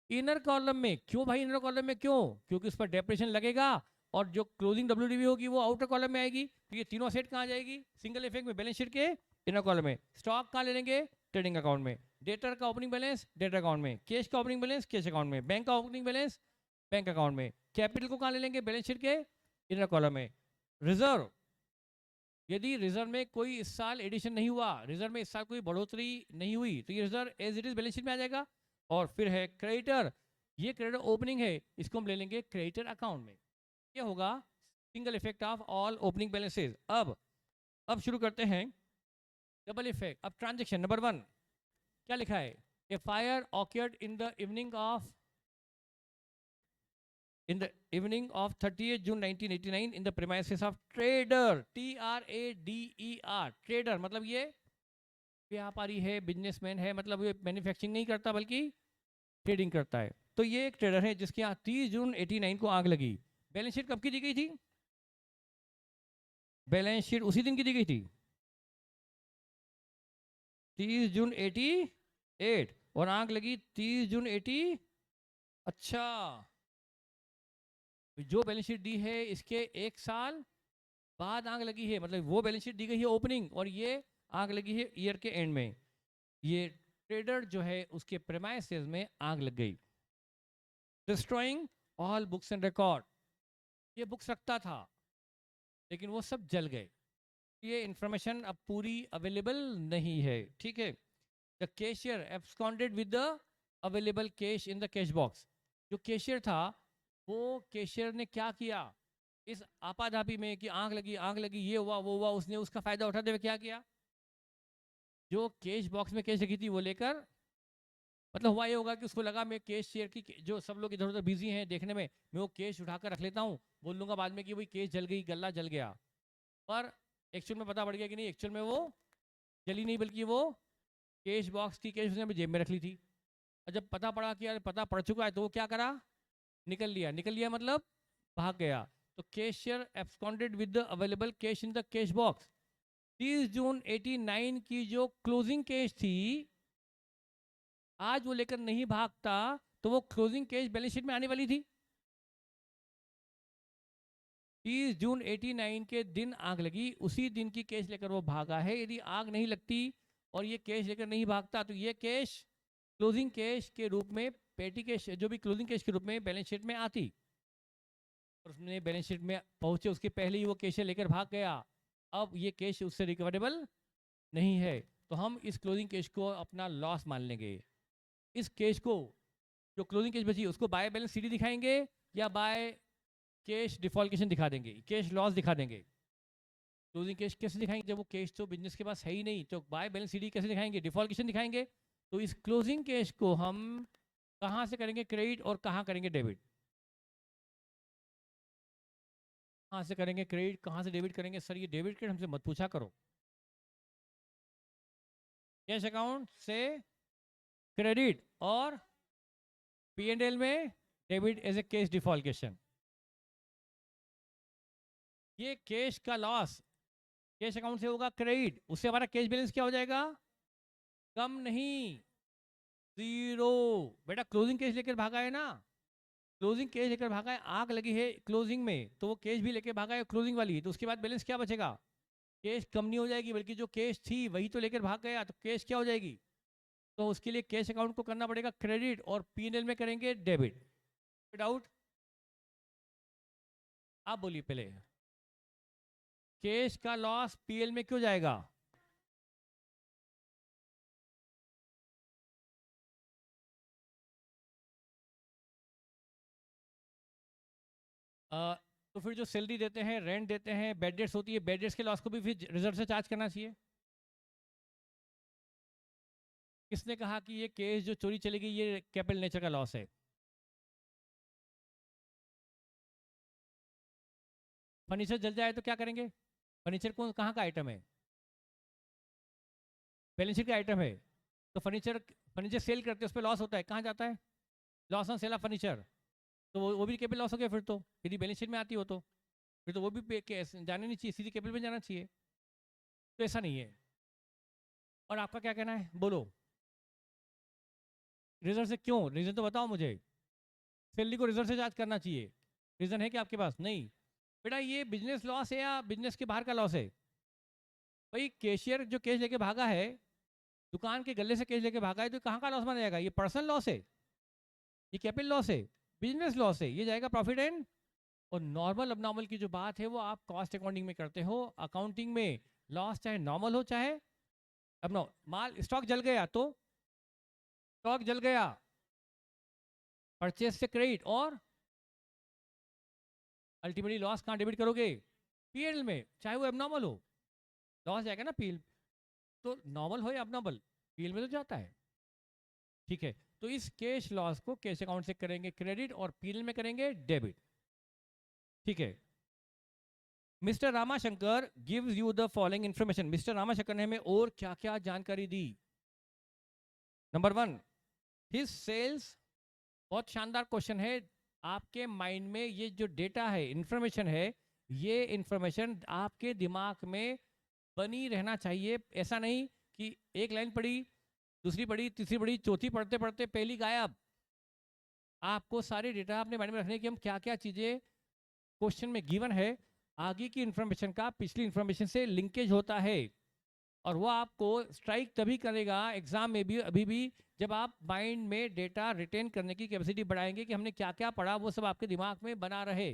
इनर कॉलम में क्यों भाई, इनर कॉलम में क्यों? क्योंकि उस पर डेप्रेशन लगेगा और जो क्लोजिंग डब्ल्यूडीवी होगी वो आउटर कॉलम में आएगी। तो ये तीनों सेट कहाँ जाएगी? सिंगल इफेक्ट में बैलेंस शीट के इनर कॉलम में। स्टॉक कहाँ ले लेंगे? ट्रेडिंग अकाउंट में। डेटर का ओपनिंग बैलेंस डेटर अकाउंट में। कैश का ओपनिंग बैलेंस कैश अकाउंट में। बैंक का ओपनिंग बैलेंस बैंक अकाउंट में। कैपिटल को कहाँ ले लेंगे? बैलेंस शीट के इनर कॉलम में। रिजर्व, यदि रिजर्व में कोई इस साल एडिशन नहीं हुआ, रिजर्व में इस साल कोई बढ़ोतरी नहीं हुई, तो ये reserve as it is balance sheet में आ जाएगा। और फिर है क्रेडिटर, ये क्रेडिटर ओपनिंग है, इसको हम ले लेंगे क्रेडिटर अकाउंट में। ये होगा single effect of all opening balances. अब शुरू करते हैं डबल इफेक्ट। अब ट्रांजेक्शन नंबर 1 क्या लिखा है? A fire occurred in the evening of 30th June 1989 in the premises of trader, TRADER, trader मतलब ये व्यापारी है, बिजनेसमैन है, मतलब ये मैन्युफैक्चरिंग नहीं करता बल्कि ट्रेडिंग करता है। तो ये एक ट्रेडर है जिसके यहाँ 30 जून 89 को आग लगी। बैलेंस शीट कब की दी गई थी? बैलेंस शीट उसी दिन की दी गई थी, 30 जून 88, और आग लगी 30 जून 80। अच्छा, जो बैलेंस शीट दी है इसके एक साल बाद आग लगी है, मतलब वो बैलेंस शीट दी गई है ओपनिंग और ये आग लगी है ईयर के एंड में। ये ट्रेडर जो है उसके प्रेमाइसेस में आग लग गई। Destroying all books and record, ये बुक्स रखता था लेकिन वो सब जल गए। ये इंफॉर्मेशन अब पूरी अवेलेबल नहीं है, ठीक है। The cashier absconded with the available cash in the cash box. जो कैशियर था वो कैशियर ने क्या किया इस आपाधापी में कि आग लगी ये हुआ वो हुआ, उसने उसका फायदा उठाते हुए क्या किया? जो कैश बॉक्स में कैश रखी थी वो लेकर, मतलब हुआ ये होगा कि उसको लगा मैं कैश शेयर की, जो सब लोग इधर उधर बिजी हैं देखने में, मैं वो कैश उठाकर रख लेता हूँ, बोल दूंगा बाद में कि वही कैश जल गई, गल्ला जल गया। पर एक्चुअल में पता पड़ गया कि नहीं, एक्चुअल में वो जली नहीं बल्कि वो कैश बॉक्स की कैश उसने अपनी जेब में रख ली थी। और जब पता पड़ा कि यार पता पड़ चुका है तो वो क्या करा? निकल लिया मतलब भाग गया। तो cashier absconded with the available cash in the cash box. 30 जून 89 की जो क्लोजिंग कैश थी, आज वो लेकर नहीं भागता तो वो क्लोजिंग कैश बैलेंस शीट में आने वाली थी। 30 जून 89 के दिन आग लगी, उसी दिन की कैश लेकर वो भागा है। यदि आग नहीं लगती और ये कैश लेकर नहीं भागता तो ये कैश क्लोजिंग कैश के रूप में, पेटी कैश जो भी क्लोजिंग कैश के रूप में बैलेंस शीट में आती, और उसने बैलेंस शीट में पहुंचे उसके पहले ही वो कैश लेकर भाग गया। अब ये कैश उससे रिकवरेबल नहीं है, तो हम इस क्लोजिंग कैश को अपना लॉस मान लेंगे। इस कैश को, जो क्लोजिंग कैश बची उसको बाय बैलेंस सीडी दिखाएंगे या बाय कैश डिफॉल्केशन दिखा देंगे, कैश लॉस दिखा देंगे। क्लोजिंग कैश कैसे दिखाएंगे जब वो कैश तो बिजनेस के पास है ही नहीं, तो बाय बैलेंस सीडी कैसे दिखाएंगे? डिफॉल्केशन दिखाएंगे। तो इस क्लोजिंग कैश को हम कहाँ से करेंगे क्रेडिट और कहाँ करेंगे डेबिट? कहाँ से करेंगे क्रेडिट, कहाँ से डेबिट करेंगे? सर ये डेबिट क्रेडिट हमसे मत पूछा करो। कैश अकाउंट से क्रेडिट और P&L में डेबिट एज ए कैश डिफॉल्केशन। ये कैश का लॉस कैश अकाउंट से होगा क्रेडिट, उससे हमारा कैश बैलेंस क्या हो जाएगा? कम नहीं, जीरो। बेटा क्लोजिंग कैश लेकर भागा है ना, क्लोजिंग कैश लेकर भागा है, आग लगी है क्लोजिंग में तो वो कैश भी लेकर भागा है क्लोजिंग वाली, तो उसके बाद बैलेंस क्या बचेगा? कैश कम नहीं हो जाएगी बल्कि जो कैश थी वही तो लेकर भाग गया, तो कैश क्या हो जाएगी? तो उसके लिए कैश अकाउंट को करना पड़ेगा क्रेडिट और P&L में करेंगे डेबिट। डाउट? आप बोलिए पहले, कैश का लॉस P&L में क्यों जाएगा? तो फिर जो सैलरी देते हैं, रेंट देते हैं, बेड डेट्स होती है, बेड डेट्स के लॉस को भी फिर रिजर्व से चार्ज करना चाहिए। किसने कहा कि ये केस जो चोरी चली गई ये कैपिटल नेचर का लॉस है? फर्नीचर जल जाए तो क्या करेंगे? फर्नीचर कौन कहाँ का आइटम है? बैलेंस शीट का आइटम है। तो फर्नीचर फर्नीचर सेल करते हैं उस पर लॉस होता है, कहाँ जाता है? Loss on sale of furniture. तो वो भी कैपिटल लॉस हो गया फिर तो, यदि बैलेंस शीट में आती हो तो फिर तो वो भी जाने नहीं चाहिए, सीधी कैपिटल में जाना चाहिए। तो ऐसा नहीं है। और आपका क्या कहना है, बोलो। रिजल्ट से क्यों? रीजन तो बताओ मुझे। सैलरी को रिजल्ट से चार्ज करना चाहिए, रीजन है कि आपके पास? नहीं बेटा, ये बिजनेस लॉस है या बिजनेस के बाहर का लॉस है? भाई कैशियर जो कैश लेके भागा है, दुकान के गले से कैश लेके भागा है, तो कहाँ का लॉस माना जाएगा? ये पर्सनल लॉस है, ये कैपिटल लॉस है, बिजनेस लॉस है, ये जाएगा प्रॉफिट एंड। और नॉर्मल अब नॉर्मल की जो बात है वो आप कॉस्ट अकाउंटिंग में करते हो। अकाउंटिंग में लॉस चाहे नॉर्मल हो चाहे अब नो, माल स्टॉक जल गया तो स्टॉक जल गया, परचेज से क्रेडिट, और अल्टीमेटली लॉस कहाँ डेबिट करोगे? पीएल में, चाहे वो एबनॉर्मल हो, लॉस जाएगा ना पीएल। तो नॉर्मल हो या एबनॉर्मल, पीएल में तो जाता है। ठीक है, तो इस कैश लॉस को कैश अकाउंट से करेंगे क्रेडिट और पीएल में करेंगे डेबिट। ठीक है, mister Ramashankar gives you the following information. Mister Ramashankar ने हमें और क्या क्या जानकारी दी? Number 1, his sales. बहुत शानदार क्वेश्चन है। आपके माइंड में ये जो डेटा है, इंफॉर्मेशन है, ये इंफॉर्मेशन आपके दिमाग में बनी रहना चाहिए। ऐसा नहीं कि एक लाइन पढ़ी, दूसरी पढ़ी, तीसरी पढ़ी, चौथी पढ़ते पढ़ते पहली गायब। आपको सारे डेटा अपने माइंड में रखने की हम क्या क्या चीजें क्वेश्चन में गिवन है, आगे की इंफॉर्मेशन का पिछली इंफॉर्मेशन से लिंकेज होता है, और वो आपको स्ट्राइक तभी करेगा एग्जाम में भी, अभी भी, जब आप माइंड में डेटा रिटेन करने की कैपेसिटी बढ़ाएंगे कि हमने क्या क्या पढ़ा वो सब आपके दिमाग में बना रहे।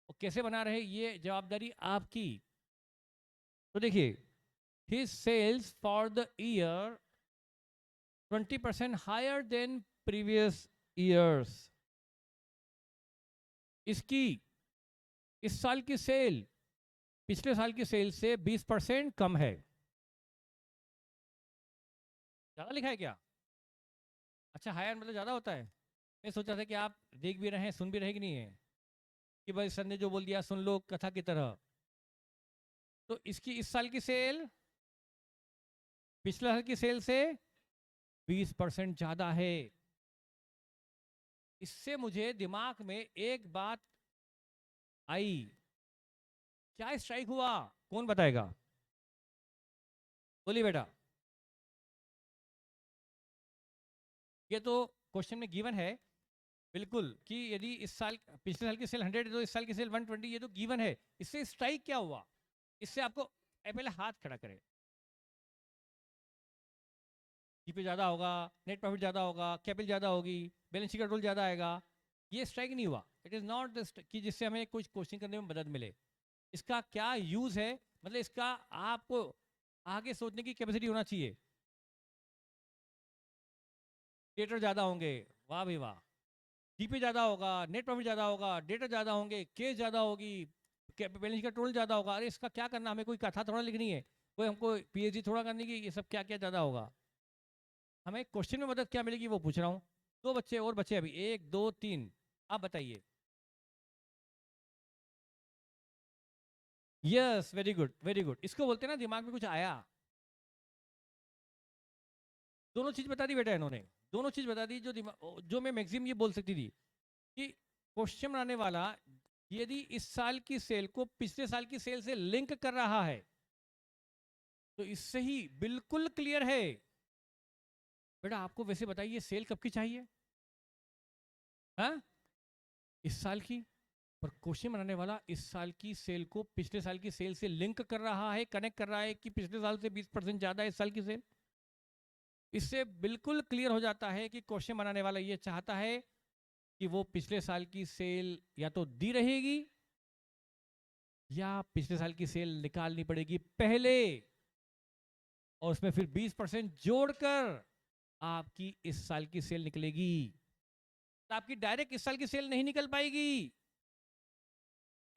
और कैसे बना रहे, ये जवाबदारी आपकी। तो देखिए, his sales for the year 20% higher than previous years. इसकी इस साल की सेल पिछले साल की सेल से 20% कम है। ज्यादा लिखा है क्या? अच्छा, हायर मतलब ज्यादा होता है। मैं सोचा था कि आप देख भी रहे हैं, सुन भी रहे कि नहीं है, कि भाई सर ने जो बोल दिया सुन लो कथा की तरह। तो इसकी इस साल की सेल पिछले साल की सेल से 20% ज्यादा है। इससे मुझे दिमाग में एक बात आई। क्या स्ट्राइक हुआ? कौन बताएगा? बोलिए बेटा। ये तो क्वेश्चन में गिवन है बिल्कुल, कि यदि इस साल पिछले साल की सेल 100 है तो इस साल की सेल 120, ये तो गिवन है। इससे स्ट्राइक क्या हुआ? इससे आपको पहले हाथ खड़ा करें। जीपी ज्यादा होगा, नेट प्रॉफिट ज्यादा होगा, कैपिटल ज्यादा होगी, बैलेंस शीट कंट्रोल ज्यादा आएगा। ये स्ट्राइक नहीं हुआ। इट इज नॉट कि जिससे हमें कुछ क्वेश्चन करने में मदद मिले। इसका क्या यूज है, मतलब इसका आपको आगे सोचने की कैपेसिटी होना चाहिए। डेटर ज्यादा होंगे, वाह भाई वाह, जीपी ज्यादा होगा, नेट प्रॉफिट ज्यादा होगा, डेटा ज्यादा होंगे, केस ज्यादा होगी, बैलेंस शीट कंट्रोल ज्यादा होगा। अरे इसका क्या करना, हमें कोई कथा थोड़ा लिखनी है, कोई हमको पीएचडी थोड़ा करनी की, ये सब क्या क्या ज्यादा होगा। हमें क्वेश्चन में मदद क्या मिलेगी वो पूछ रहा हूँ। दो बच्चे और बच्चे अभी, 1 2 3, आप बताइए। Yes, very good very good. इसको बोलते हैं ना दिमाग में कुछ आया। दोनों चीज बता दी बेटा इन्होंने, दोनों चीज बता दी जो दिमाग, जो मैं मैक्सिमम ये बोल सकती थी कि क्वेश्चन बनाने वाला यदि इस साल की सेल को पिछले साल की सेल से लिंक कर रहा है तो इससे ही बिल्कुल क्लियर है। बेटा आपको वैसे बताइए सेल कब की चाहिए? हाँ, इस साल की। पर क्वेश्चन बनाने वाला इस साल की सेल को पिछले साल की सेल से लिंक कर रहा है, कनेक्ट कर रहा है कि पिछले साल से 20% ज्यादा है इस साल की सेल। इससे बिल्कुल क्लियर हो जाता है कि क्वेश्चन बनाने वाला ये चाहता है कि वो पिछले साल की सेल या तो दी रहेगी या पिछले साल की सेल निकालनी पड़ेगी पहले, और उसमें फिर 20% जोड़कर आपकी इस साल की सेल निकलेगी। तो आपकी डायरेक्ट इस साल की सेल नहीं निकल पाएगी,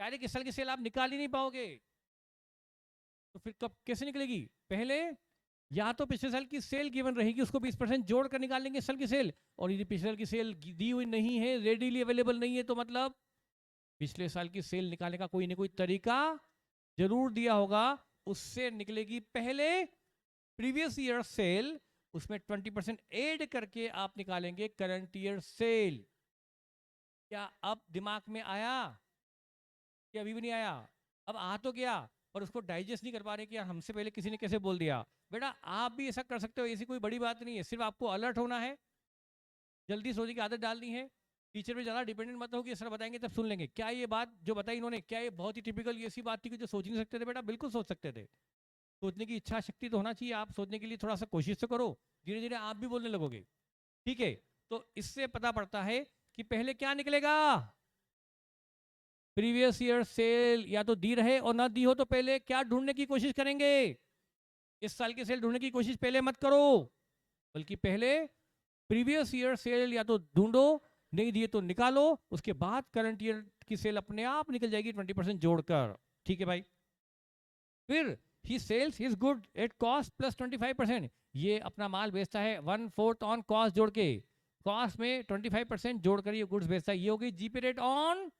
डायरेक्ट इस साल की सेल आप निकाल ही नहीं पाओगे। तो फिर कब कैसे निकलेगी? पहले या तो पिछले साल की सेल गिवन रहेगी, उसको 20% जोड़ कर निकाल लेंगे इस साल की सेल, और यदि पिछले साल की सेल दी हुई नहीं है, रेडीली अवेलेबल नहीं है, तो मतलब पिछले साल की सेल निकालने का कोई ना कोई तरीका जरूर दिया होगा, उससे निकलेगी पहले प्रीवियस ईयर सेल, उसमें 20% ऐड करके आप निकालेंगे करंट ईयर सेल। क्या अब दिमाग में आया कि अभी भी नहीं आया? अब आ तो गया, पर उसको डाइजेस्ट नहीं कर पा रहे कि यार हमसे पहले किसी ने कैसे बोल दिया। बेटा आप भी ऐसा कर सकते हो, ऐसी कोई बड़ी बात नहीं है, सिर्फ आपको अलर्ट होना है। जल्दी सोचने की आदत डालनी है, टीचर पे ज़्यादा डिपेंडेंट मत हो कि सर बताएंगे तब सुन लेंगे। क्या ये बात जो बताई इन्होंने, क्या ये बहुत ही टिपिकल ऐसी बात थी कि जो सोच नहीं सकते थे? बेटा बिल्कुल सोच सकते थे। सोचने की इच्छा शक्ति तो होना चाहिए, आप सोचने के लिए थोड़ा सा कोशिश तो करो, धीरे धीरे आप भी बोलने लगोगे। ठीक है, तो इससे पता पड़ता है कि पहले क्या निकलेगा, प्रीवियस ईयर सेल या तो दी रहे और ना दी हो तो पहले क्या ढूंढने की कोशिश करेंगे, इस साल की सेल ढूंढने की कोशिश पहले मत करो, बल्कि पहले प्रीवियस ईयर सेल या तो ढूंढो, नहीं दिए तो निकालो, उसके बाद करंट ईयर की सेल अपने आप निकल जाएगी 20% जोड़कर। ठीक है भाई। फिर ही sells his good at cost plus 25%, ये अपना माल बेचता है 1/4 ऑन कॉस्ट जोड़ के, कॉस्ट में 25% जोड़कर ये गुड्स बेचता है। ये हो गई GP rate on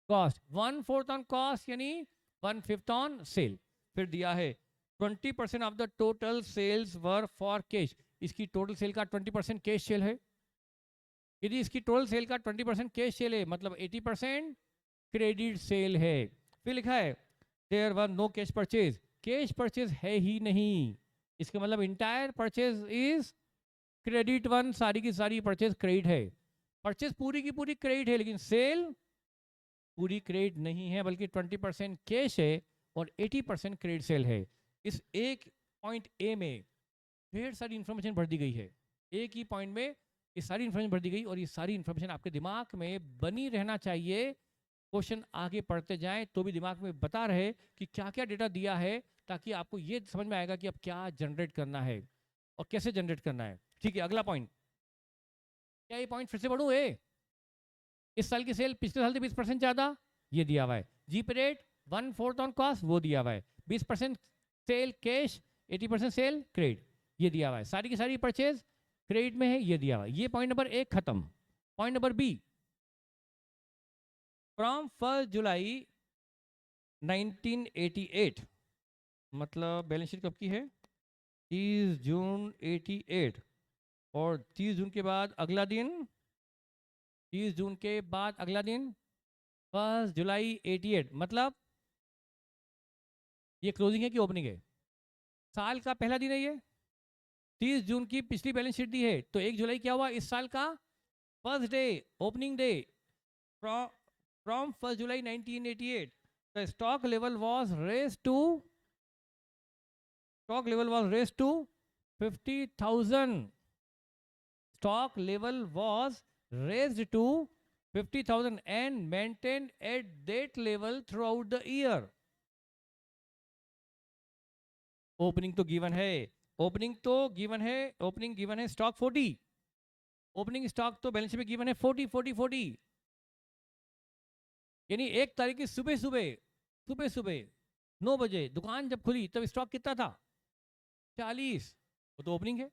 cost, 1/4 on cost यानी 1/5 ऑन सेल। फिर दिया है 20% of the total sales were for cash, इसकी टोटल सेल का 20% कैश सेल है। यदि इसकी टोटल सेल का 20% कैश सेल है मतलब 80% क्रेडिट सेल है। फिर लिखा है there were no cash purchase, cash purchase है ही नहीं, इसका मतलब entire purchase is credit one, सारी की सारी परचेज क्रेडिट है। परचेज पूरी की पूरी क्रेडिट है लेकिन सेल पूरी क्रेडिट नहीं है, बल्कि 20% कैश है और 80% क्रेडिट सेल है। इस एक पॉइंट ए में ढेर सारी इंफॉर्मेशन भर दी गई है, एक ही पॉइंट में ये सारी इंफॉर्मेशन भर दी गई और ये सारी इंफॉर्मेशन आपके दिमाग में बनी रहना चाहिए। क्वेश्चन आगे पढ़ते जाएं तो भी दिमाग में बता रहे कि क्या क्या डेटा दिया है, ताकि आपको ये समझ में आएगा कि अब क्या जनरेट करना है और कैसे जनरेट करना है। ठीक है, अगला पॉइंट, क्या ये पॉइंट फिर से पढ़ूं? इस साल की सेल पिछले साल से 20% ज्यादा, ये दिया हुआ है। जीपी रेट 1/4 ऑन कॉस्ट, वो दिया हुआ है। 20% सेल कैश, 80% सेल क्रेडिट, ये दिया हुआ है। सारी की सारी परचेज क्रेडिट में है, ये दिया हुआ है। ये पॉइंट नंबर 1 खत्म। पॉइंट नंबर बी, फ्रॉम 1 जुलाई 1988, मतलब बैलेंस शीट कब की है? 30 जून 88, और 30 जून के बाद अगला दिन, 30 जून के बाद अगला दिन 1 जुलाई 88, मतलब ये क्लोजिंग है कि ओपनिंग है? साल का पहला दिन है ये। 30 जून की पिछली बैलेंस शीट दी है तो 1 जुलाई क्या हुआ? इस साल का first day, opening day. From 1 July 1988 the stock level was raised to 50,000, stock level was raised to 50,000 and maintained at that level throughout the year. Opening तो गिवन है, ओपनिंग तो गिवन है, ओपनिंग गिवन है stock 40, opening stock तो balance sheet में given है 40, यानी 1 तारीख की सुबह 9 बजे दुकान जब खुली तब स्टॉक कितना था? 40, वो तो ओपनिंग है।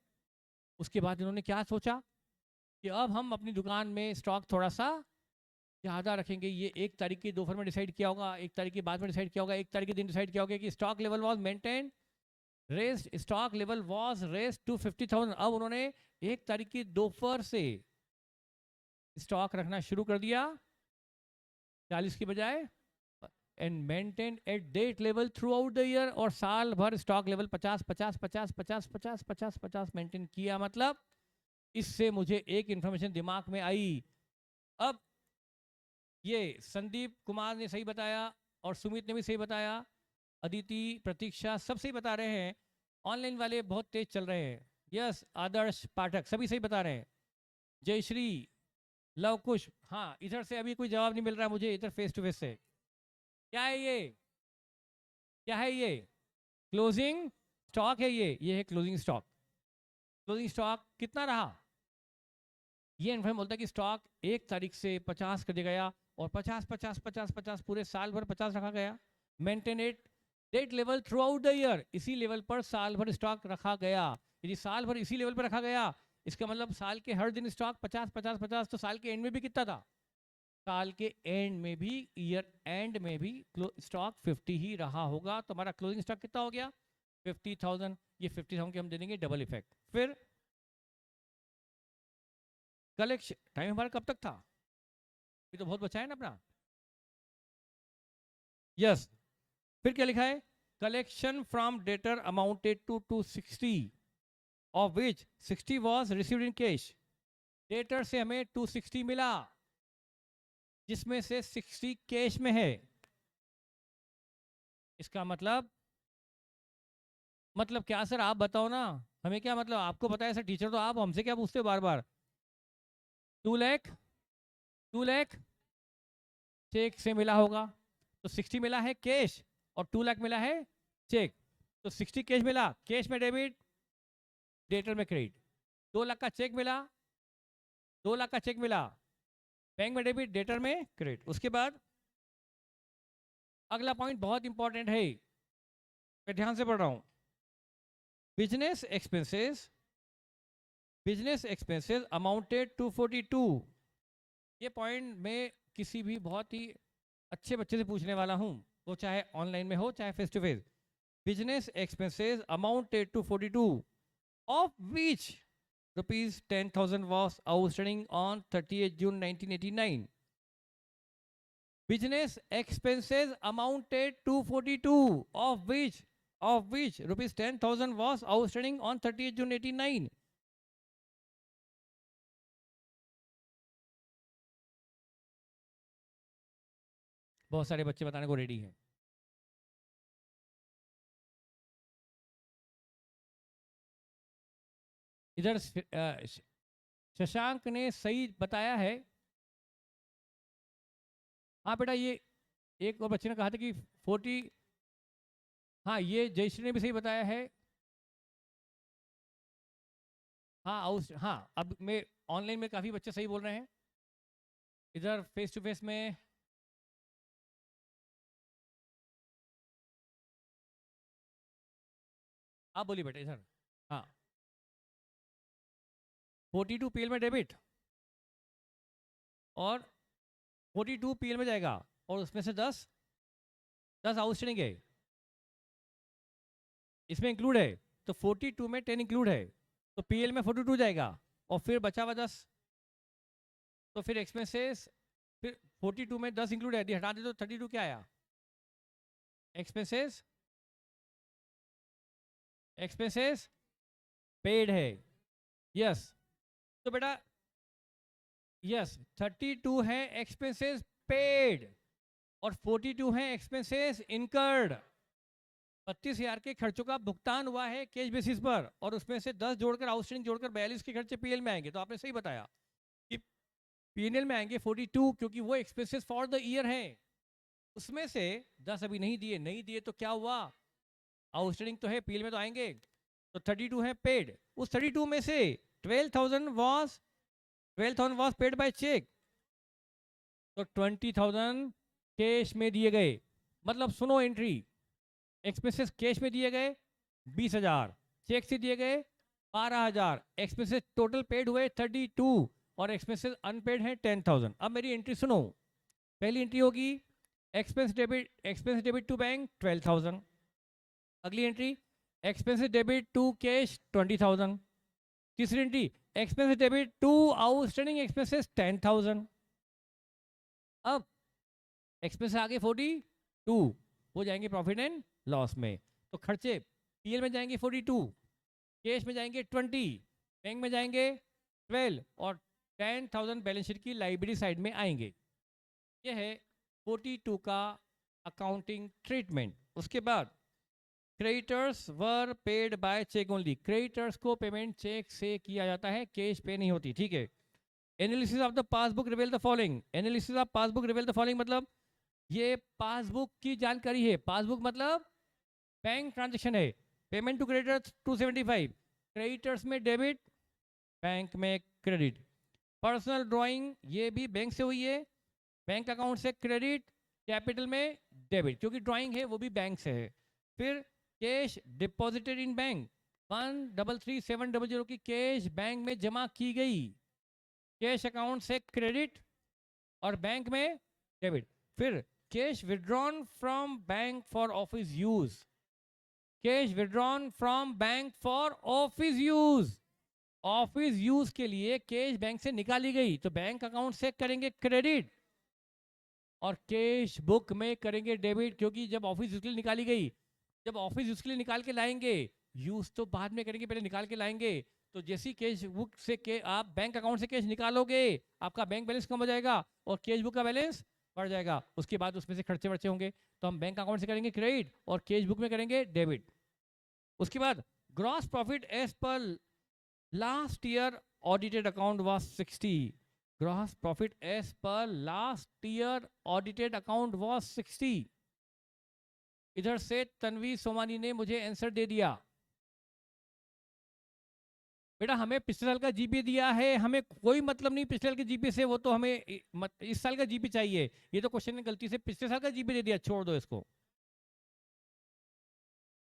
उसके बाद इन्होंने क्या सोचा कि अब हम अपनी दुकान में स्टॉक थोड़ा सा ज़्यादा रखेंगे। ये 1 तारीख की दोपहर में डिसाइड किया होगा, 1 तारीख के बाद में डिसाइड किया होगा, 1 तारीख के दिन डिसाइड किया होगा कि stock level was maintain raised, stock level was raised to 50,000। अब उन्होंने 1 तारीख की दोपहर से स्टॉक रखना शुरू कर दिया 40 की बजाय, and maintain at that level throughout the year, और साल भर स्टॉक लेवल 50 मेंटेन किया। मतलब इससे मुझे एक इंफॉर्मेशन दिमाग में आई। अब ये संदीप कुमार ने सही बताया और सुमित ने भी सही बताया, अदिति, प्रतीक्षा सब सही बता रहे हैं, ऑनलाइन वाले बहुत तेज चल रहे हैं। यस, आदर्श पाठक सभी सही बता रहे हैं, जयश्री, लव कुश, हाँ इधर से अभी कोई जवाब नहीं मिल रहा मुझे, इधर फेस टू फेस से। क्या है ये? क्या है ये? क्लोजिंग स्टॉक है ये है क्लोजिंग स्टॉक। क्लोजिंग स्टॉक कितना रहा? ये इन्फॉर्म बोलता है कि स्टॉक 1 तारीख से 50 कर दिया गया और 50 पूरे साल भर 50 रखा गया। Maintain at that level throughout the year, इसी लेवल पर साल भर स्टॉक रखा गया। यदि साल भर इसी लेवल पर रखा गया, इसका मतलब साल के हर दिन स्टॉक 50, तो साल के एंड में भी कितना था? साल के एंड में भी, ईयर एंड में भी स्टॉक 50 ही रहा होगा। तो हमारा क्लोजिंग स्टॉक कितना हो गया? 50,000। ये 50,000 के हम दे देंगे डबल इफेक्ट। फिर कलेक्शन टाइम हमारा कब तक था? ये तो बहुत बचा है ना अपना। यस, फिर क्या लिखा है? Collection from debtor amounted to 260, of which 60 was received in cash. Debtor से हमें 260 मिला, जिसमें से 60 कैश में है। इसका मतलब क्या सर, आप बताओ ना, हमें क्या मतलब, आपको बताया सर, टीचर तो आप, हमसे क्या पूछते हो बार बार। 2 लाख, 2 लाख चेक से मिला होगा, तो 60 मिला है कैश और 2 लाख मिला है चेक। तो 60 कैश मिला, कैश में डेबिट, डेटर में क्रेडिट। 2 लाख का चेक मिला, 2 लाख का चेक मिला, बैंक में डेबिट, डेटर में क्रेडिट। उसके बाद अगला पॉइंट बहुत इंपॉर्टेंट है, मैं ध्यान से पढ़ रहा हूं। Business expenses amounted to 42। ये पॉइंट मैं किसी भी बहुत ही अच्छे बच्चे से पूछने वाला हूं, वो चाहे ऑनलाइन में हो चाहे face to face. Business expenses amounted to 42, of which rupees 10,000 was outstanding on 30th June 1989. Business expenses amounted to 42, of which rupees 10,000 was outstanding on 30th June 89. बहुत सारे बच्चे बताने को रेडी हैं। इधर शशांक ने सही बताया है। हाँ बेटा, ये एक और बच्चे ने कहा था कि 40, हाँ ये जयश्री ने भी सही बताया है। हाँ, अब मैं ऑनलाइन में काफ़ी बच्चे सही बोल रहे हैं, इधर फेस टू फेस में आप बोलिए बेटा इधर। हाँ, 42 पीएल में डेबिट और 42 पीएल में जाएगा, और उसमें से 10 आउटस्टैंडिंग है, इसमें इंक्लूड है, तो 42 में 10 इंक्लूड है, तो पीएल में 42 जाएगा, और फिर बचा हुआ 10, तो फिर एक्सपेंसेस, फिर 42 में 10 इंक्लूड है, हटा दे तो 32 क्या आया, एक्सपेंसेस पेड है। यस, तो बेटा यस 32 है एक्सपेंसेस पेड और 42 है एक्सपेंसेस इनकर्ड। 32,000 के खर्चों का भुगतान हुआ है कैश बेसिस पर, और उसमें से 10 जोड़कर आउटस्टैंडिंग जोड़कर 42 के खर्चे पीएल में आएंगे। तो आपने सही बताया कि पीएनएल में आएंगे 42, क्योंकि वो एक्सपेंसेस फॉर द ईयर है। उसमें से 10 अभी नहीं दिए तो क्या हुआ, आउटस्टैंडिंग तो है, पीएल में तो आएंगे, तो 32 है पेड। उस 32 में से 12,000 वाज पेड बाय चेक, तो 20,000 कैश में दिए गए। मतलब सुनो एंट्री, एक्सपेंसेस कैश में दिए गए 20,000, चेक से दिए गए 12,000, एक्सपेंसेस टोटल पेड हुए 32 और एक्सपेंसेस अनपेड है 10,000। अब मेरी एंट्री सुनो, पहली एंट्री होगी एक्सपेंस डेबिट टू बैंक 12,000। अगली entry expenses debit to cash 20,000। तीसरी entry expenses debit to outstanding expenses 10,000। अब एक्सपेंस आगे 42, वो जाएंगे प्रॉफिट एंड लॉस में। तो खर्चे पीएल में जाएंगे 42, कैश में जाएंगे 20, बैंक में जाएंगे 12 और 10,000 बैलेंस शीट की लाइबिलिटी साइड में आएंगे। ये है 42 का अकाउंटिंग ट्रीटमेंट। उसके बाद creditors were paid by cheque only, creditors को पेमेंट चेक से किया जाता है, कैश पे नहीं होती, ठीक है। Analysis of the passbook reveal the following, analysis of passbook reveal the following मतलब ये पासबुक की जानकारी है। पासबुक मतलब बैंक ट्रांजैक्शन है। पेमेंट टू क्रेडिटर्स 275, क्रेडिटर्स में डेबिट, बैंक में क्रेडिट। पर्सनल ड्राइंग ये भी बैंक से हुई है, बैंक अकाउंट से क्रेडिट, कैपिटल में डेबिट, क्योंकि ड्राइंग है वो भी बैंक से है। फिर कैश डिपॉजिटेड इन बैंक 133,700 की कैश बैंक में जमा की गई, कैश अकाउंट से क्रेडिट और बैंक में डेबिट। फिर cash withdrawn from bank for office use, cash withdrawn from bank for office use, office use के लिए कैश बैंक से निकाली गई, तो बैंक अकाउंट से करेंगे क्रेडिट और कैश बुक में करेंगे डेबिट, क्योंकि जब ऑफिस यूज के लिए निकाली गई, जब ऑफिस यूज के लिए निकाल के लाएंगे, यूज तो बाद में करेंगे, पहले निकाल के लाएंगे, तो जैसी कैश बुक से के आप बैंक अकाउंट से कैश निकालोगे आपका बैंक बैलेंस कम हो जाएगा और कैश बुक का बैलेंस बढ़ जाएगा। उसके बाद उसमें से खर्चे वर्चे होंगे तो हम बैंक अकाउंट से करेंगे क्रेडिट और कैश बुक में करेंगे डेबिट। उसके बाद gross profit as per last year audited account was 60। Gross profit as per last year audited account was 60। इधर से तन्वी सोमानी ने मुझे आंसर दे दिया। बेटा हमें पिछले साल का जीपी दिया है, हमें कोई मतलब नहीं पिछले साल के जीपी से, वो तो हमें इस साल का जीपी चाहिए। ये तो क्वेश्चन ने गलती से पिछले साल का जीपी दे दिया, छोड़ दो इसको।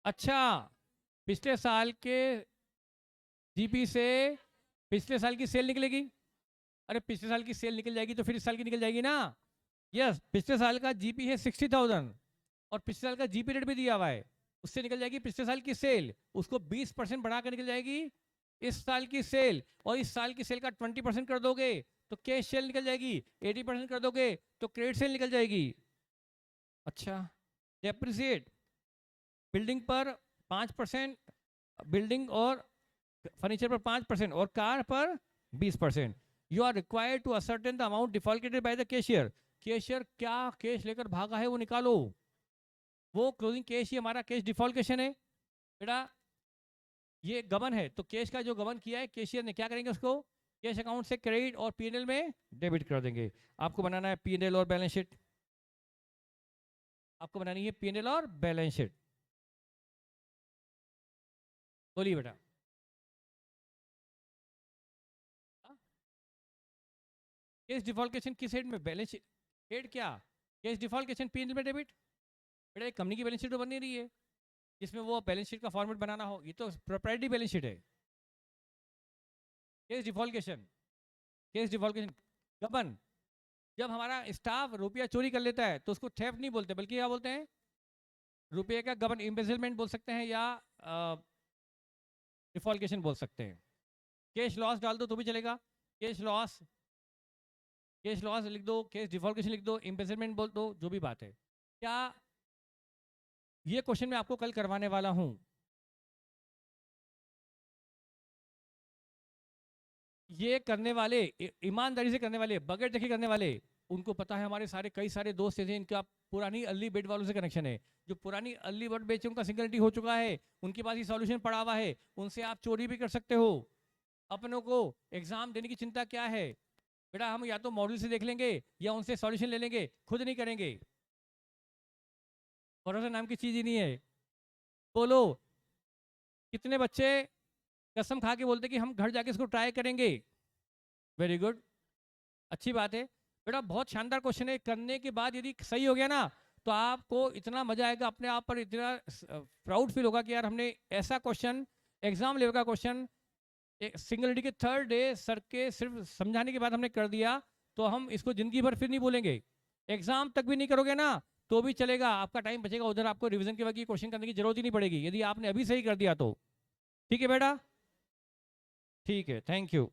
अच्छा पिछले साल के जीपी से पिछले साल की सेल निकलेगी? अरे पिछले साल की सेल निकल जाएगी तो फिर इस साल की निकल जाएगी ना। यस पिछले साल का जीपी है 60,000 और पिछले साल का जीपी रेट भी दिया हुआ है, उससे निकल जाएगी पिछले साल की सेल, उसको 20% बढ़ाकर निकल जाएगी इस साल की सेल, और इस साल की सेल का 20% कर दोगे तो कैश सेल निकल जाएगी, 80% कर दोगे तो क्रेडिट सेल निकल जाएगी। अच्छा डेप्रिसिएट बिल्डिंग पर 5%, बिल्डिंग और फर्नीचर पर 5% और कार पर 20%। You are required to ascertain the amount defaulted by the cashier. Cashier क्या कैश लेकर भागा है वो निकालो, वो क्लोजिंग कैश ही हमारा कैश डिफॉल्टेशन है। बेटा ये गबन है तो कैश का जो गबन किया है कैशियर ने क्या करेंगे उसको कैश अकाउंट से क्रेडिट और पीएनएल में डेबिट कर देंगे। आपको बनाना है पीएनएल और बैलेंस शीट, आपको बनानी है पीएनएल और बैलेंस शीट। बोलिए बेटा। कैश डिफॉल्टेशन किस हेड में? बैलेंस शीट हेड क्या? कैश डिफॉल्टेशन पीएनएल में डेबिट। बेटा एक कंपनी की बैलेंस शीट तो बन नहीं रही है जिसमें वो बैलेंस शीट का फॉर्मेट बनाना हो, ये तो प्रोप्राइटरी बैलेंस शीट है। केस डिफॉल्टेशन, केस डिफॉल्टेशन गबन, जब हमारा स्टाफ रुपया चोरी कर लेता है तो उसको थेफ्ट नहीं बोलते बल्कि क्या बोलते हैं? रुपये का गबन, एम्बेजलमेंट बोल सकते हैं या डिफॉल्टेशन बोल सकते हैं। कैश लॉस डाल दो तो भी चलेगा, कैश लॉस, कैश लॉस लिख दो, कैश डिफॉल्टेशन लिख दो, एम्बेजलमेंट बोल दो, जो भी बात है। क्या ये क्वेश्चन मैं आपको कल करवाने वाला हूं। ये करने वाले ईमानदारी से करने वाले, बगैर देखे करने वाले, उनको पता है हमारे सारे कई सारे दोस्त थे इनका पुरानी अर्ली बेड वालों से कनेक्शन है। जो पुरानी अर्ली बेड बेच उनका सिंगलिटी हो चुका है, उनके पास ही सॉल्यूशन पड़ा हुआ है, उनसे आप चोरी भी कर सकते हो। अपनों को एग्जाम देने की चिंता क्या है बेटा? हम या तो मॉडल से देख लेंगे या उनसे सॉल्यूशन ले लेंगे, खुद नहीं करेंगे। भरोसा नाम की चीज ही नहीं है। बोलो कितने बच्चे कसम खा के बोलते कि हम घर जाके इसको ट्राई करेंगे? वेरी गुड, अच्छी बात है बेटा, बहुत शानदार क्वेश्चन है। करने के बाद यदि सही हो गया ना तो आपको इतना मजा आएगा, अपने आप पर इतना प्राउड फील होगा कि यार हमने ऐसा क्वेश्चन, एग्जाम लेवल का क्वेश्चन सिंगुलरिटी के थर्ड डे सर के सिर्फ समझाने के बाद हमने कर दिया, तो हम इसको जिंदगी भर फिर नहीं भूलेंगे। एग्जाम तक भी नहीं करोगे ना तो भी चलेगा, आपका टाइम बचेगा, उधर आपको रिवीजन के वक्त क्वेश्चन करने की जरूरत ही नहीं पड़ेगी यदि आपने अभी सही कर दिया तो। ठीक है बेटा, ठीक है, थैंक यू।